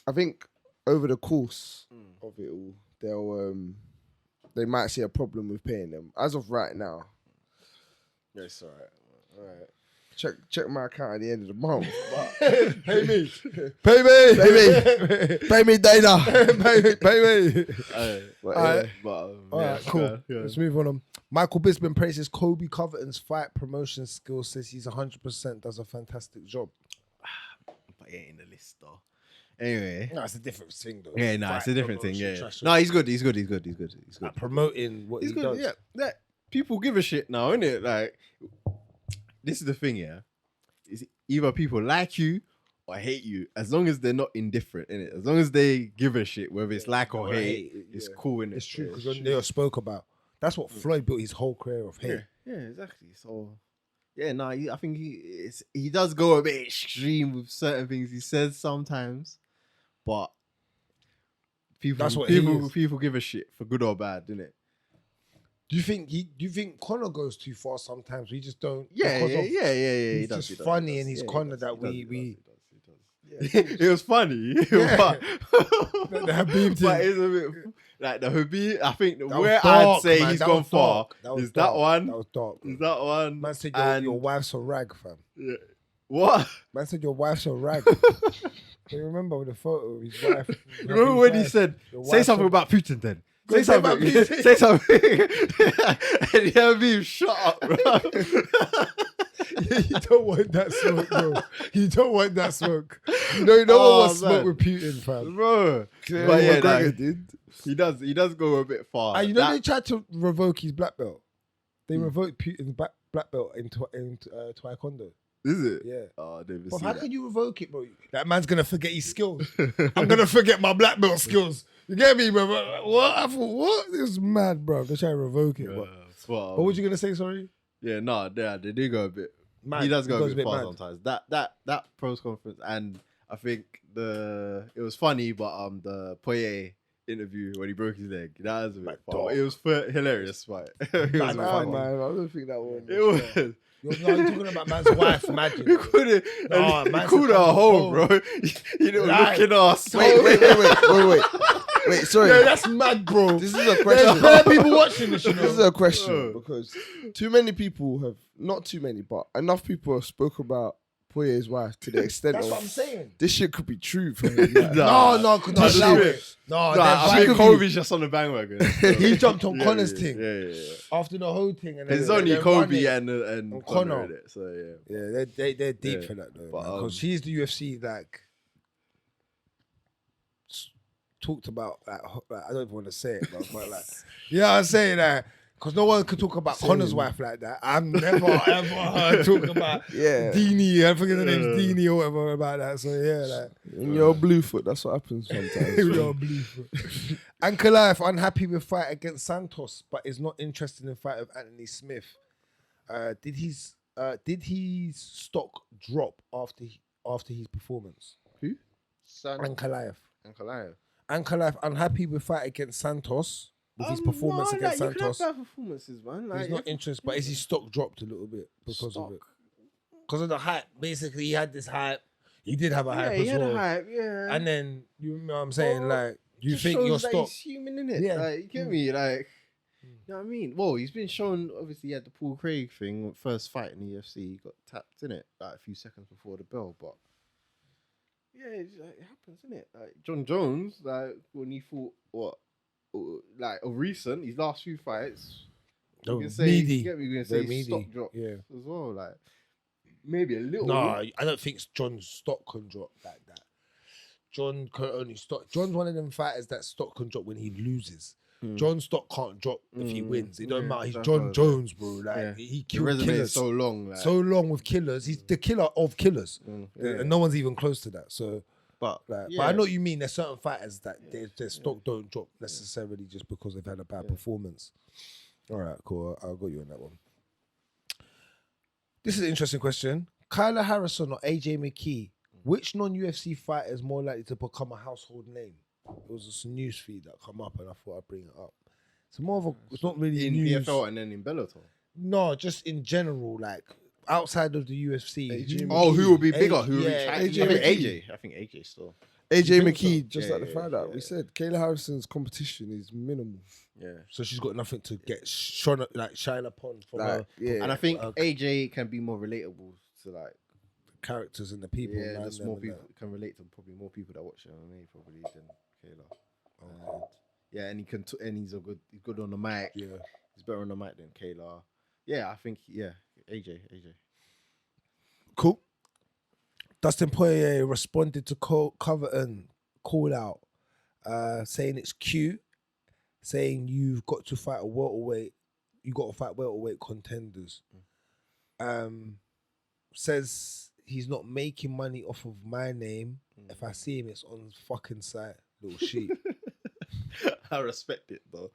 I think over the course of it all, they might see a problem with paying them. As of right now, Yeah, it's alright. Alright. check my account at the end of the month. Pay me. Pay me, Dana. pay me. But, Alright. All right, cool. Let's move on. Michael Bisping praises Kobe Covington's fight promotion skills, says he's 100%, does a fantastic job. But he ain't in the list though. Anyway. No, it's a different thing though. Yeah, no, Fight it's a different thing. promotion, Yeah. trash No, he's good. He's good. Like promoting what He's he good. does. Yeah. People give a shit now, innit? Like, this is the thing, yeah. Is either people like you or hate you, as long as they're not indifferent, innit? As long as they give a shit, whether it's like or hate, it's cool, innit? It's true, Yeah, because they spoke about. That's what Floyd built his whole career of hate. Yeah, exactly. So, yeah, no, I think he does go a bit extreme with certain things he says sometimes, but That's what he is. people give a shit for good or bad, innit? Do you think Conor goes too far sometimes? We just don't. Yeah. He's He does, just funny and he's Conor that he we. does. It was funny, Yeah. but The Habib but thing. it's a bit like the Habib. I think That where was dark, I'd say man. he's That gone was far dark. is that one. That was dark. Is that one? Man said and your wife's a rag, fam. yeah. What? Man said your wife's a rag. You remember with the photo of his wife? Remember when he said, Your "Say wife's something a- about Putin, then." Go Say say about something. Putin. Say something. And Habib, shut up, bro. You don't want that smoke, bro. You don't want that smoke. You know, no one wants smoke man. with Putin, fam. Bro. But But yeah, McGregor nah. did. He does go a bit far. And you know they tried to revoke his black belt. They revoked Putin's black belt into Taekwondo. Is it? Yeah. Oh, I never But see how that. can you revoke it, bro? That man's gonna forget his skills. I'm gonna forget my black belt skills. You get me, bro? What? I thought, what? This is mad, bro. They're trying to revoke it. What was you gonna say? Sorry. Yeah, no, they do go a bit. Mad. He does go He a bit far sometimes. That pros conference, and I think it was funny, but the Poirier interview when he broke his leg, that was a bit far. It was hilarious, right? It was Man, I don't think that one. It was. You're talking about man's wife, imagine. He couldn't. No, He man's called her a home, bro. You know, Right. looking us. Wait, sorry. Yeah, that's mad, bro. This is a There's question. bare people watching this, you know. This is a question because too many people have, not too many, but enough people have spoke about Poirier's wife to the extent That's of what I'm saying. this shit could be true for him. Like, No, could not allow it. No, I think Kobe's just on the bandwagon. he jumped on Connor's thing Yeah. after the whole thing. And It's then only they Kobe run and Conor. Connor in it. So yeah. Yeah, they're deep Yeah. for that though. But, Because she's the UFC like talked about like I don't even want to say it, but like I'm saying that because no one could talk about Connor's wife like that. I've never ever heard talk about Deanie. I forget the name's Deanie or whatever about that. So yeah, like when you're a blue foot, that's what happens sometimes. you're a blue foot. Ankalaev unhappy with fight against Santos, but is not interested in fight with Anthony Smith. Did his stock drop after his performance? Who? Ankalaev. Ankalaev. Unhappy with fight against Santos with his performance against Santos. You can have bad performances, man. He's not interested, but is his stock dropped a little bit because of it? Because of the hype. Basically, he had this hype. He did have a hype as well. Yeah, he had a hype, yeah. And then you know what I'm saying, like you just think shows your that stock. he's human, innit? Yeah. Like, you get me? Like, you know what I mean? Well, he's been shown, obviously, he had the Paul Craig thing, first fight in the UFC, he got tapped in it like a few seconds before the bell, but yeah, it happens, innit? Like John Jones, like when he fought like of recent, his last few fights, you can say meaty. you get me, you can say his stock dropped as well, like maybe a little. No, I don't think John's stock can drop like that. John can only stock. John's one of them fighters that stock can drop when he loses. John's stock can't drop if he wins. It don't matter. He's John Jones, bro. Like he killed killers so long, like. so long with killers. He's the killer of killers, and no one's even close to that. So, but I know what you mean. There's certain fighters that their stock don't drop necessarily just because they've had a bad performance. All right, cool. I'll go you on that one. This is an interesting question. Kayla Harrison or AJ McKee? Which non-UFC fighter is more likely to become a household name? It was just a news feed that come up, and I thought I'd bring it up. It's more of a. It's not really in news. PFL and then in Bellator. No, just in general, like outside of the UFC. Who will be bigger? Who will be AJ. I think AJ still. AJ McKee, just Yeah, like the fight out. We said Kayla Harrison's competition is minimal. Yeah. So she's got nothing to get shine upon from her And I think AJ can be more relatable to like characters and the people. Yeah, there's more people can relate to probably more people that watch MMA probably than Kayla. And he can and he's good on the mic. Yeah, he's better on the mic than Kayla. Yeah, I think AJ. Cool. Dustin Poirier responded to Covington call out, saying it's cute, saying you've got to fight a welterweight, you got to fight welterweight contenders. Says he's not making money off of my name. If I see him, it's on his fucking site, little sheep. I respect it though.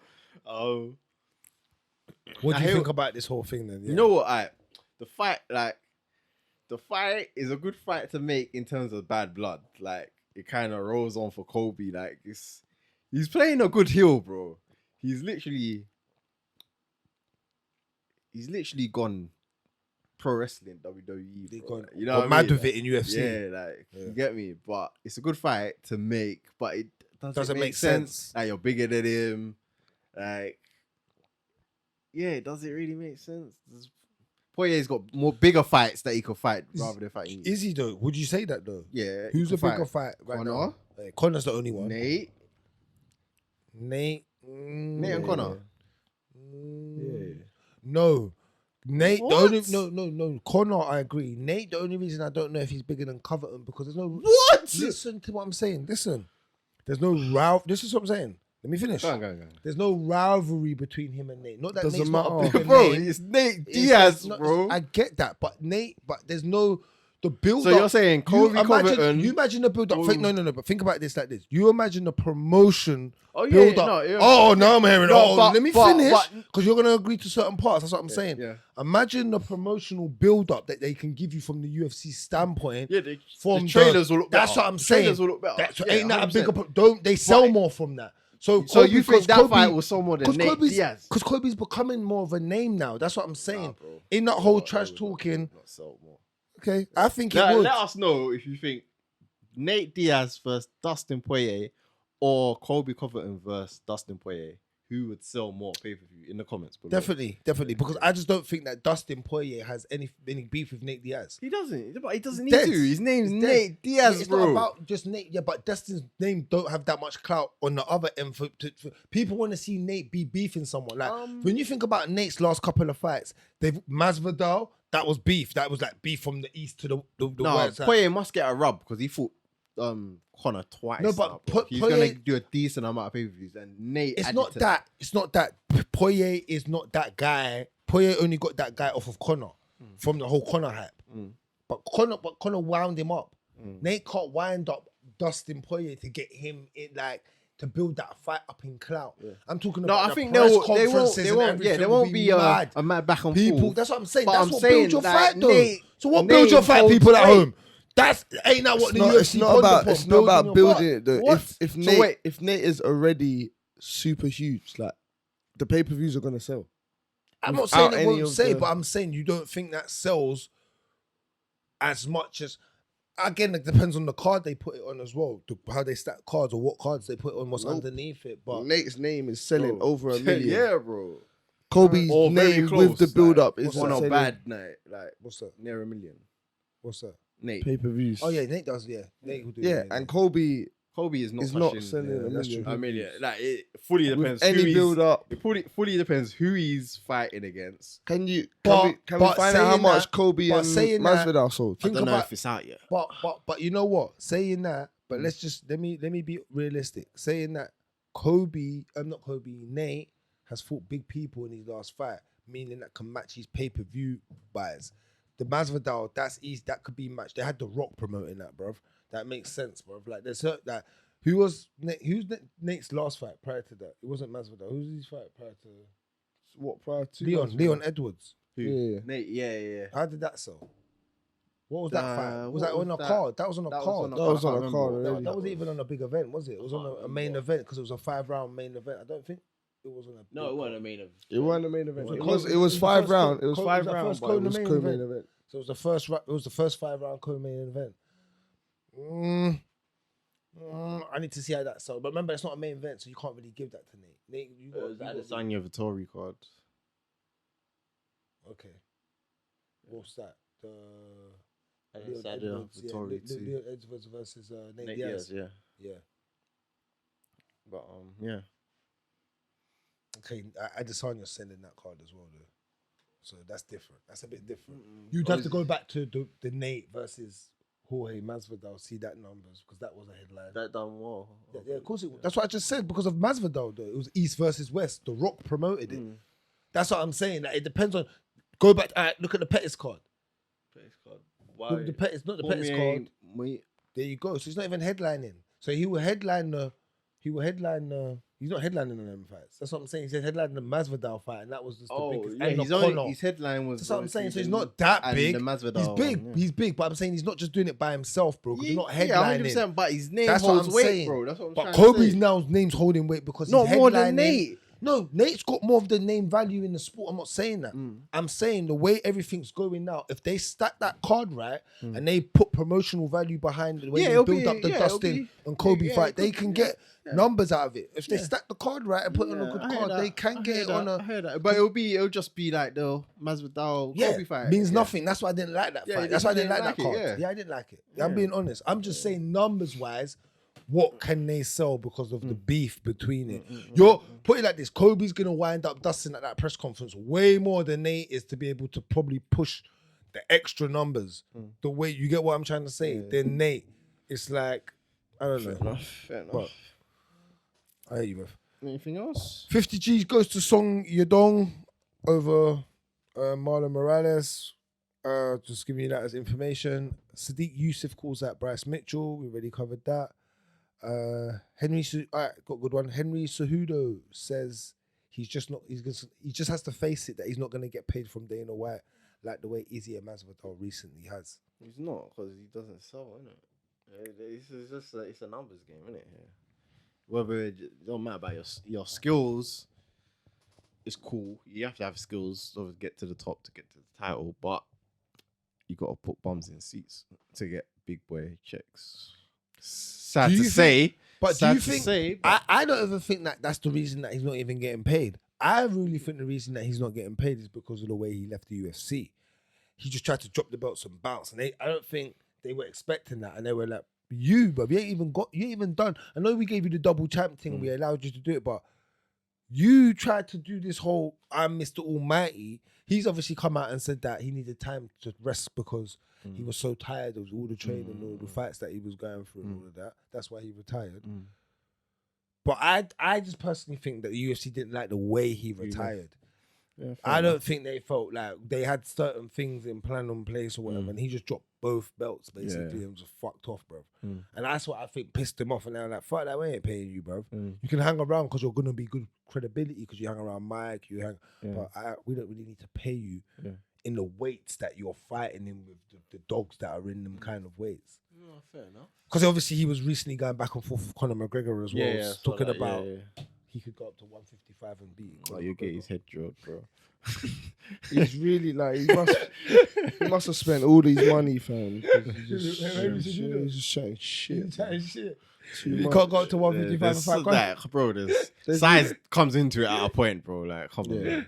What do you think about this whole thing then? Yeah. You know what? The fight is a good fight to make in terms of bad blood. Like it kind of rolls on for Kobe. Like he's playing a good heel, bro. He's literally gone pro wrestling, WWE. Bro. You know, mad with it in UFC. Yeah, you get me. But it's a good fight to make, but it doesn't make sense. Like you're bigger than him. Like, does it really make sense? Poirier's got more bigger fights that he could fight rather than fighting. Is he though? Would you say that though? Yeah. Who's a bigger fight right now? Connor's the only one. Nate and Conor. Yeah. No. Nate, no. Conor, I agree. Nate, the only reason I don't know if he's bigger than Covington because there's no. What? Listen to what I'm saying. Listen. There's no Ralph. This is what I'm saying. Let me finish. Go on. There's no rivalry between him and Nate. Not that Doesn't Nate's not a matter. bigger Bro, name. it's Nate It's Diaz, not- bro. I get that, but there's no the build. So you're saying Kobe Covington? You imagine the build up. Ooh. No. But think about this like this. You imagine the promotion Oh, yeah, build yeah, up. no, yeah. Oh, now I'm hearing. No, but- let me but- finish but- because you're gonna agree to certain parts. That's what I'm saying. yeah. Imagine the promotional build up that they can give you from the UFC standpoint. Yeah, From the trailers will look better. That's what I'm The saying. trailers will look better. Ain't that a 100%. bigger? Don't they sell more from that? So you think that fight will sell more than Nate Diaz? Because Kobe's becoming more of a name now. That's what I'm saying. bro. In that whole trash talking, Not sell more. okay, I think it Let would. us know if you think Nate Diaz versus Dustin Poirier or Kobe Covington versus Dustin Poirier, who would sell more pay-per-view in the comments below. Definitely, because I just don't think that Dustin Poirier has any beef with Nate Diaz. He doesn't. But he doesn't need Dead. to. His name's He's dead. Nate Diaz, It's bro. not about just Nate, but Dustin's name don't have that much clout on the other end. People want to see Nate be beefing someone. Like when you think about Nate's last couple of fights, Masvidal, that was beef. That was like beef from the east to the No, west. Poirier must get a rub because he fought Conor twice. No, but now, bro. He's Poirier- gonna do a decent amount of pay-per-views, and Nate. It's added not to that. It's not that. Poirier is not that guy. Poirier only got that guy off of Conor from the whole Conor hype. But Conor wound him up. Nate can't wind up Dustin Poirier to get him in to build that fight up in clout. I'm talking No, about I the think press they conferences and won't. everything Yeah, there will won't be mad. a mad back and People, forth. that's what I'm saying. But That's I'm what saying builds your that fight, though. Nate- So what Nate builds your fight, holds people at weight. home? Ain't that what the UFC It's not about your building fight? it though. What? If So Nate wait. if Nate is already super huge, like the pay-per-views are gonna sell. I'm not saying without it any won't of say, the- but I'm saying you don't think that sells as much as. Again, it depends on the card they put it on as well, how they stack cards or what cards they put on, what's Nope. underneath it. But Nate's name is selling Bro. over $1 million. Yeah, bro. Kobe's Or very name close, with the build-up like, is on a selling bad night, like what's that? near $1 million. What's that? Nate. pay-per-views. Oh yeah, Nate does. Yeah, Nate will do. Yeah, and Kobe Kobe is not is not touching selling yeah, a that's million. true. $1 million. Like it fully depends. with who any he's- build-up. It fully depends who he's fighting against. Can we But find out how saying much that- Kobe but and saying that- Masvidal sold? Think I don't know about- if it's out yet. But you know what? Saying that, but let's just let me be realistic. Saying that Nate has fought big people in his last fight, meaning that can match his pay-per-view buys. The Masvidal, that's easy. That could be matched. They had The Rock promoting that, bruv. That makes sense, bruv. Like there's that. Who's Nate's last fight prior to that? It wasn't Masvidal. Who's his fight prior to What prior to Leon Edwards? Who? Yeah. Nate. Yeah. How did that sell? What was that fight? Was what that on a was that? card? That was on a That was card. on a That was I on a can't card remember. already. That wasn't even on a big event, was it? It was on a main event because it was a 5-round main event. I don't think it was on a. No, it wasn't a main event. It wasn't the main event. Was it It Kobe- was it was the 5 first round. co- It was co- 5 was that round, first but it was co-main co-main event? event. So it was the first. It was the first 5-round co-main event. I need to see how that sold. But remember, it's not a main event, so you can't really give that to Nate. Nate, you got Adesanya Vittori card. Okay. What's that? The Adesanya Vittori too. Leon Edwards versus Nate Nate Diaz. Diaz, yeah. Yeah. But yeah. Okay, Adesanya's sending that card as well, though. So that's different. That's a bit different. You'd have to go back to the Nate versus Jorge Masvidal, see that numbers, because that was a headline. That done well. Yeah, of course it was. That's what I just said, because of Masvidal, though. It was East versus West. The Rock promoted it. That's what I'm saying. Like, it depends on... Go back... look at the Pettis card. Why? Look at the Pettis, not the Pettis card. There you go. So he's not even headlining. So he will headline the... He's not headlining the them fights. That's what I'm saying. He said headlining the Masvidal fight, and that was just the biggest. Yeah, And his headline was. that's what I'm saying. So he's not that big. The Masvidal He's big. one, yeah. He's big, but I'm saying he's not just doing it by himself, bro. Because he's not headlining. Yeah, 100%. But his name That's what holds I'm weight, saying. bro. That's what I'm But trying Kobe's to say. now name's holding weight because Not he's more than headlining. Nate. No, Nate's got more of the name value in the sport. I'm not saying that. I'm saying the way everything's going now, if they stack that card right and they put promotional value behind the way Yeah, they it'll build be- up the yeah, it'll Dustin be- and Kobe yeah, fight, it they could can be, get numbers out of it. If they stack the card right and put it on a good I hear card, that. they can I get hear it on that. a... I hear that. But it'll just be like the Masvidal Kobe fight. means Yeah. nothing. That's why I didn't like that Yeah, fight. you That's why I didn't didn't like that like it, card. yeah. I didn't like it. I'm being honest. I'm just saying numbers-wise, what can they sell because of the beef between it? You're put it like this: Kobe's gonna wind up Dustin at that press conference way more than Nate is to be able to probably push the extra numbers. The way you get what I'm trying to say. Then Nate, it's like I don't know. Fair enough. But I hear you, bro. Anything else? 50 G's goes to Song Yadong over Marlon Morales. Just giving you that as information. Sadiq Youssef calls out Bryce Mitchell. We already covered that. All right, got a good one. Henry Cejudo says he just has to face it that he's not going to get paid from Dana White like the way Izzy Masvidal recently has. He's not, because he doesn't sell, innit? It's just it's a numbers game, innit? Yeah. Whether it don't matter about your skills, it's cool. You have to have skills to get to the top to get to the title, but you got to put bums in seats to get big boy checks. Sad to say, but do you think? I don't even think that that's the reason that he's not even getting paid. I really think the reason that he's not getting paid is because of the way he left the UFC. He just tried to drop the belts and bounce, and I don't think they were expecting that, and they were like, but you ain't even done. I know we gave you the double champ thing, we allowed you to do it, but you tried to do this whole I'm Mr. Almighty. He's obviously come out and said that he needed time to rest because he was so tired of all the training, all the fights that he was going through, and all of that. That's why he retired. But I just personally think that the UFC didn't like the way he retired. Yeah, I don't think they felt like they had certain things in plan on place or whatever, and he just dropped both belts basically and just fucked off, bro. And that's what I think pissed him off. And they're like, fuck that, we ain't paying you, bro. You can hang around because you're gonna be good credibility because you hang around Mike, but we don't really need to pay you in the weights that you're fighting in with the dogs that are in them kind of weights. Fair enough. Because obviously he was recently going back and forth with Conor McGregor as well, talking about. He could go up to 155 and beat. Oh, you get his head dropped, bro. He's really like he must have spent all these money, fam. He's just chatting shit. You can't go up to 155 and fight. Like, bro, there's size comes into it at a point, bro. Like, come on, man.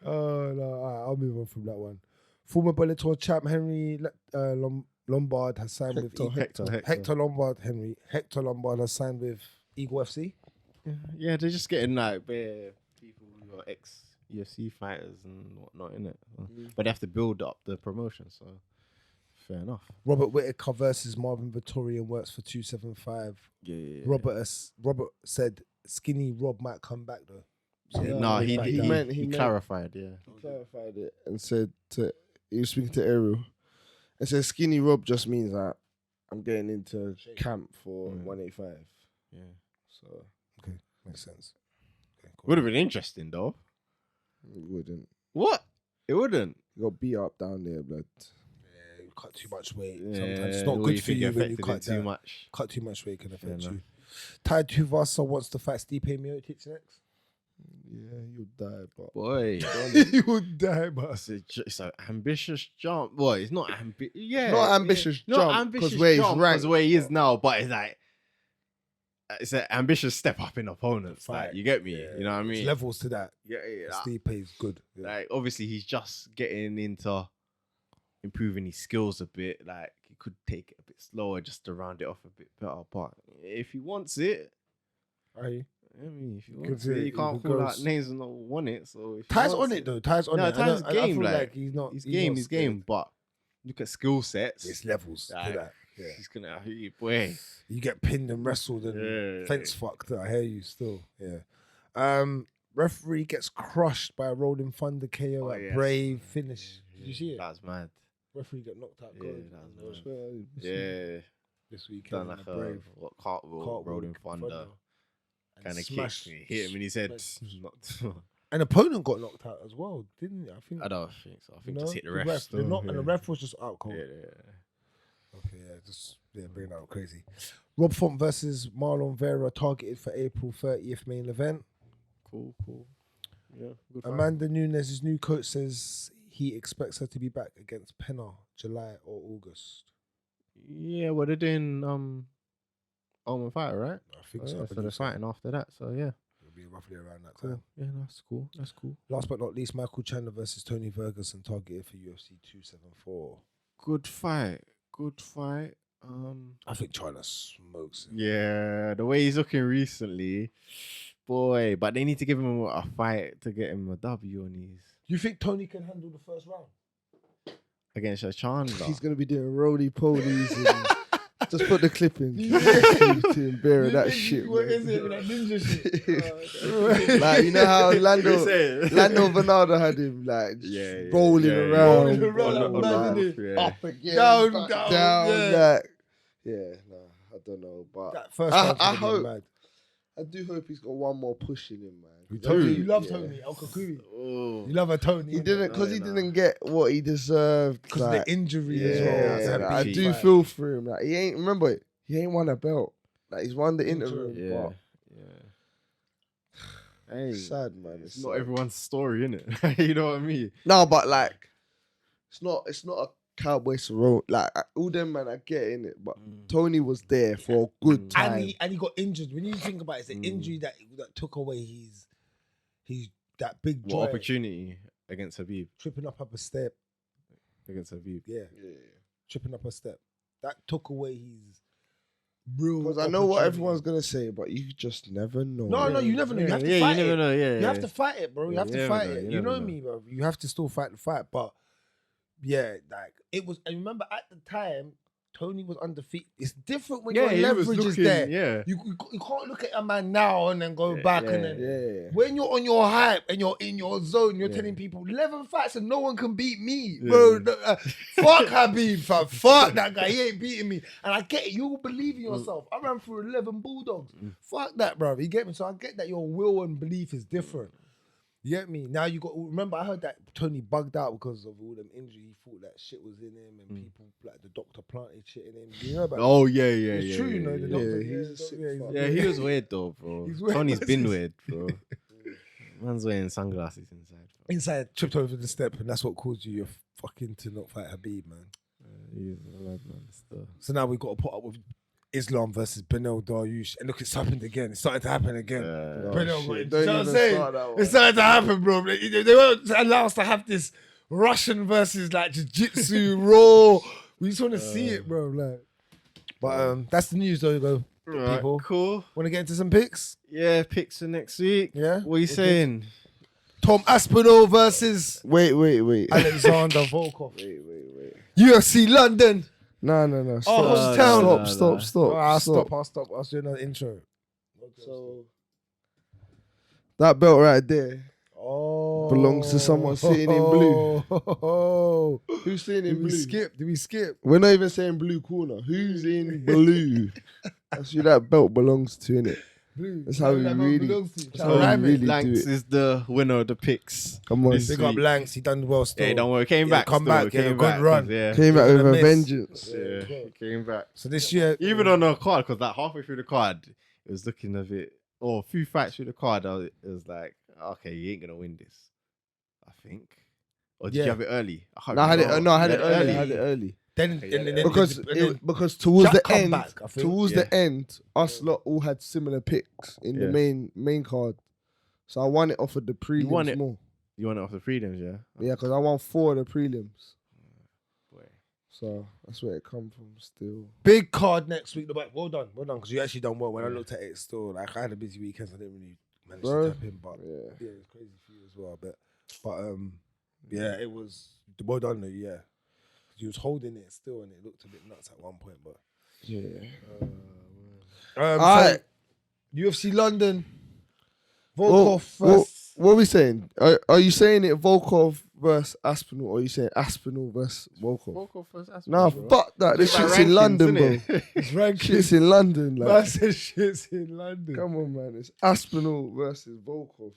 Oh no, all right, I'll move on from that one. Former Bellator champ Henry Lombard has signed with Hector Lombard. Hector Lombard has signed with Eagle FC. Yeah, they're just getting like bare people who are ex-UFC fighters and whatnot, innit? But they have to build up the promotion, so fair enough. Robert Whittaker versus Marvin Vittorian works for 275. Yeah. Robert said Skinny Rob might come back though. So he clarified, He clarified it and said he was speaking to Ariel and said Skinny Rob just means that I'm getting into camp for 185. Yeah. So okay, makes sense. Okay, cool. Would have been interesting though. It wouldn't. What? It wouldn't. You got beat up down there, blood. Yeah, you cut too much weight. Sometimes it's not good for you when you cut too much. Cut too much weight can affect you. Tai Tuivasa wants to fight Stipe Miocic next. Yeah, you'll die, but boy, you would die, but it's an ambitious jump. Boy, it's not ambitious. Yeah, not ambitious jump because where he's ranked, where he is now. But it's like it's an ambitious step up in opponents. Like, you get me? Yeah. You know what I mean? There's levels to that. Yeah. Stipe is good. Yeah. Like obviously he's just getting into improving his skills a bit. Like he could take it a bit slower just to round it off a bit better. But if he wants it, are you? I mean, if you want it, you can't call out names and not want it. So if Ty's on it though. Ty's on it. Ty's game. I feel like he's not. He's game. But look at skill sets. It's levels to that. Yeah. He's gonna hit you, boy. You get pinned and wrestled and fence fucked. I hear you still. Yeah. Referee gets crushed by a rolling thunder KO at Brave finish. Did you see it? That's mad. Referee got knocked out. Yeah. This weekend. Done like Brave. Cartwheel, rolling thunder. Kind of kicked me, hit him in his head. An opponent got knocked out as well, didn't it? I don't think so. I think just hit the ref. And the ref was just out cold. Yeah. Okay, bringing out crazy. Rob Font versus Marlon Vera targeted for April 30th main event. Cool. Yeah. Good fight. Amanda Nunes' new coach says he expects her to be back against Penna July or August. Yeah, well they're doing Ultimate Fighter, right? I think so. So they're fighting after that. So yeah, it'll be roughly around that cool. time. Yeah, that's cool. Last but not least, Michael Chandler versus Tony Ferguson targeted for UFC 274. Good fight. I think Chandler smokes him. Yeah, the way he's looking recently, boy. But they need to give him a fight to get him a W on his. You think Tony can handle the first round against Chandler? He's gonna be doing roly polies and Just put the clip in. to bear that shit. What man. is it? That ninja shit. Like, you know how Lando Bernardo had him like rolling around, Rolling around on like mad, the- innit? up again, Down, back down, down. yeah. I don't know, but That first I round could've been hope- mad. I do hope he's got one more push in him, man. Tony, you love Yeah. Tony, El Kakui. Oh. You love a Tony. He didn't because he didn't get what he deserved. Because of the injury as yeah, well. That's a I big do fight. feel for him. Like he ain't won a belt. Like he's won the interim. Yeah. Hey, But sad, man. it's not everyone's story, innit? You know what I mean? No, but like it's not a Cowboy Cerrone. Like all them man, I get in it, but Tony was there for a good time. And he got injured. When you think about it, it's an injury that took away his that big What drive. opportunity against Habib? Tripping up a step. Against Habib. Yeah. Tripping up a step. That took away his real. Because I know what opportunity. everyone's gonna say, but you just never know. No, you never know. You have to you fight never it. know. Yeah, You have to fight it, bro. You have to never fight know, it. you You never know know. me, bro. You have to still fight the fight. But yeah, like it was. I remember at the time, Tony was undefeated. It's different when your he was leverage is looking- there. Yeah. You can't look at a man now and then go back and then. Yeah. When you're on your hype and you're in your zone, you're Yeah. telling people 11 fights and no one can beat me, Yeah. bro. Fuck Habib, fam. Fuck that guy. He ain't beating me. And I get it. You believe in yourself. I ran through 11 Bulldogs. Fuck that, bro. You get me? So I get that your will and belief is different. You get me? Now you got. Remember, I heard that Tony bugged out because of all them injury. He thought that shit was in him, and people like the doctor planted shit in him. You know about that? Oh yeah. It's true, yeah, you know. The yeah. doctor, he's the a sick doctor, fuck. Yeah, he was weird though, bro. He's weird. Tony's been weird, bro. Man's wearing sunglasses inside. Bro. Inside, tripped over the step, and that's what caused you fucking to not fight Habib, man. He's a lad, man. Still. So now we've got to put up with Islam versus Benel Dariush. And look, it's happened again. It's starting to happen again. Benel, shit. you Don't know what I'm even saying? start that one. It's starting to happen, bro. They won't allow us to have this Russian versus like jiu-jitsu, raw. We just want to see it, bro. Like, but that's the news, though, go. Right, People. cool. Want to get into some picks? Yeah, picks for next week. Yeah? What are you saying? Tom Aspinall versus Wait. Alexander Volkov. Wait. UFC London. No. Oh, town. Stop. I'll stop. I'll do another intro. So that belt right there Oh, belongs to someone sitting in blue. Oh, Who's sitting in did we blue? skip? Did we skip? We're not even saying blue corner. Who's in blue? That's who that belt belongs to, innit? Blue. That's how we really- That's how we rhyme it. really do Lankz it. is the winner of the picks. Come on. This Big up week. Lankz. He done well still. Yeah, don't worry. Came Yeah, back. come still, back, yeah, Came good back. run. Yeah. Came back He's with gonna a miss. vengeance. Yeah, came back. So this year, Even on the card, because like halfway through the card, it was looking a bit, or a few fights through the card, it was like, okay, you ain't gonna win this, I think. Or did Yeah. you have it early? No, I had it. No, I had You it early. I had it early. then Okay, yeah, then- Because towards Jack the come end, back, I think. towards Yeah. the end, us lot all had similar picks in the Yeah. main card. So I won it off of the prelims won it. more. You want it off the freedoms, yeah? Yeah, because I won 4 of the prelims. Boy. So that's where it come from still. big card next week. But well done, because you actually done well. When I looked at it, still like I had a busy weekend, so I didn't really manage Bro. to tap in. But Yeah. it's crazy for you as well. But yeah, it was well done though. Yeah, you was holding it still, and it looked a bit nuts at one point. But Yeah. all right. UFC London, Well, Volkov first. what are we saying? Are you saying it Volkov versus Aspinall, or are you saying Aspinall versus Volkov? Nah, fuck that. This shit's in London, bro. It's ranked. Shit's in London. Like, Massive shit's in London. come on, man. It's Aspinall versus Volkov.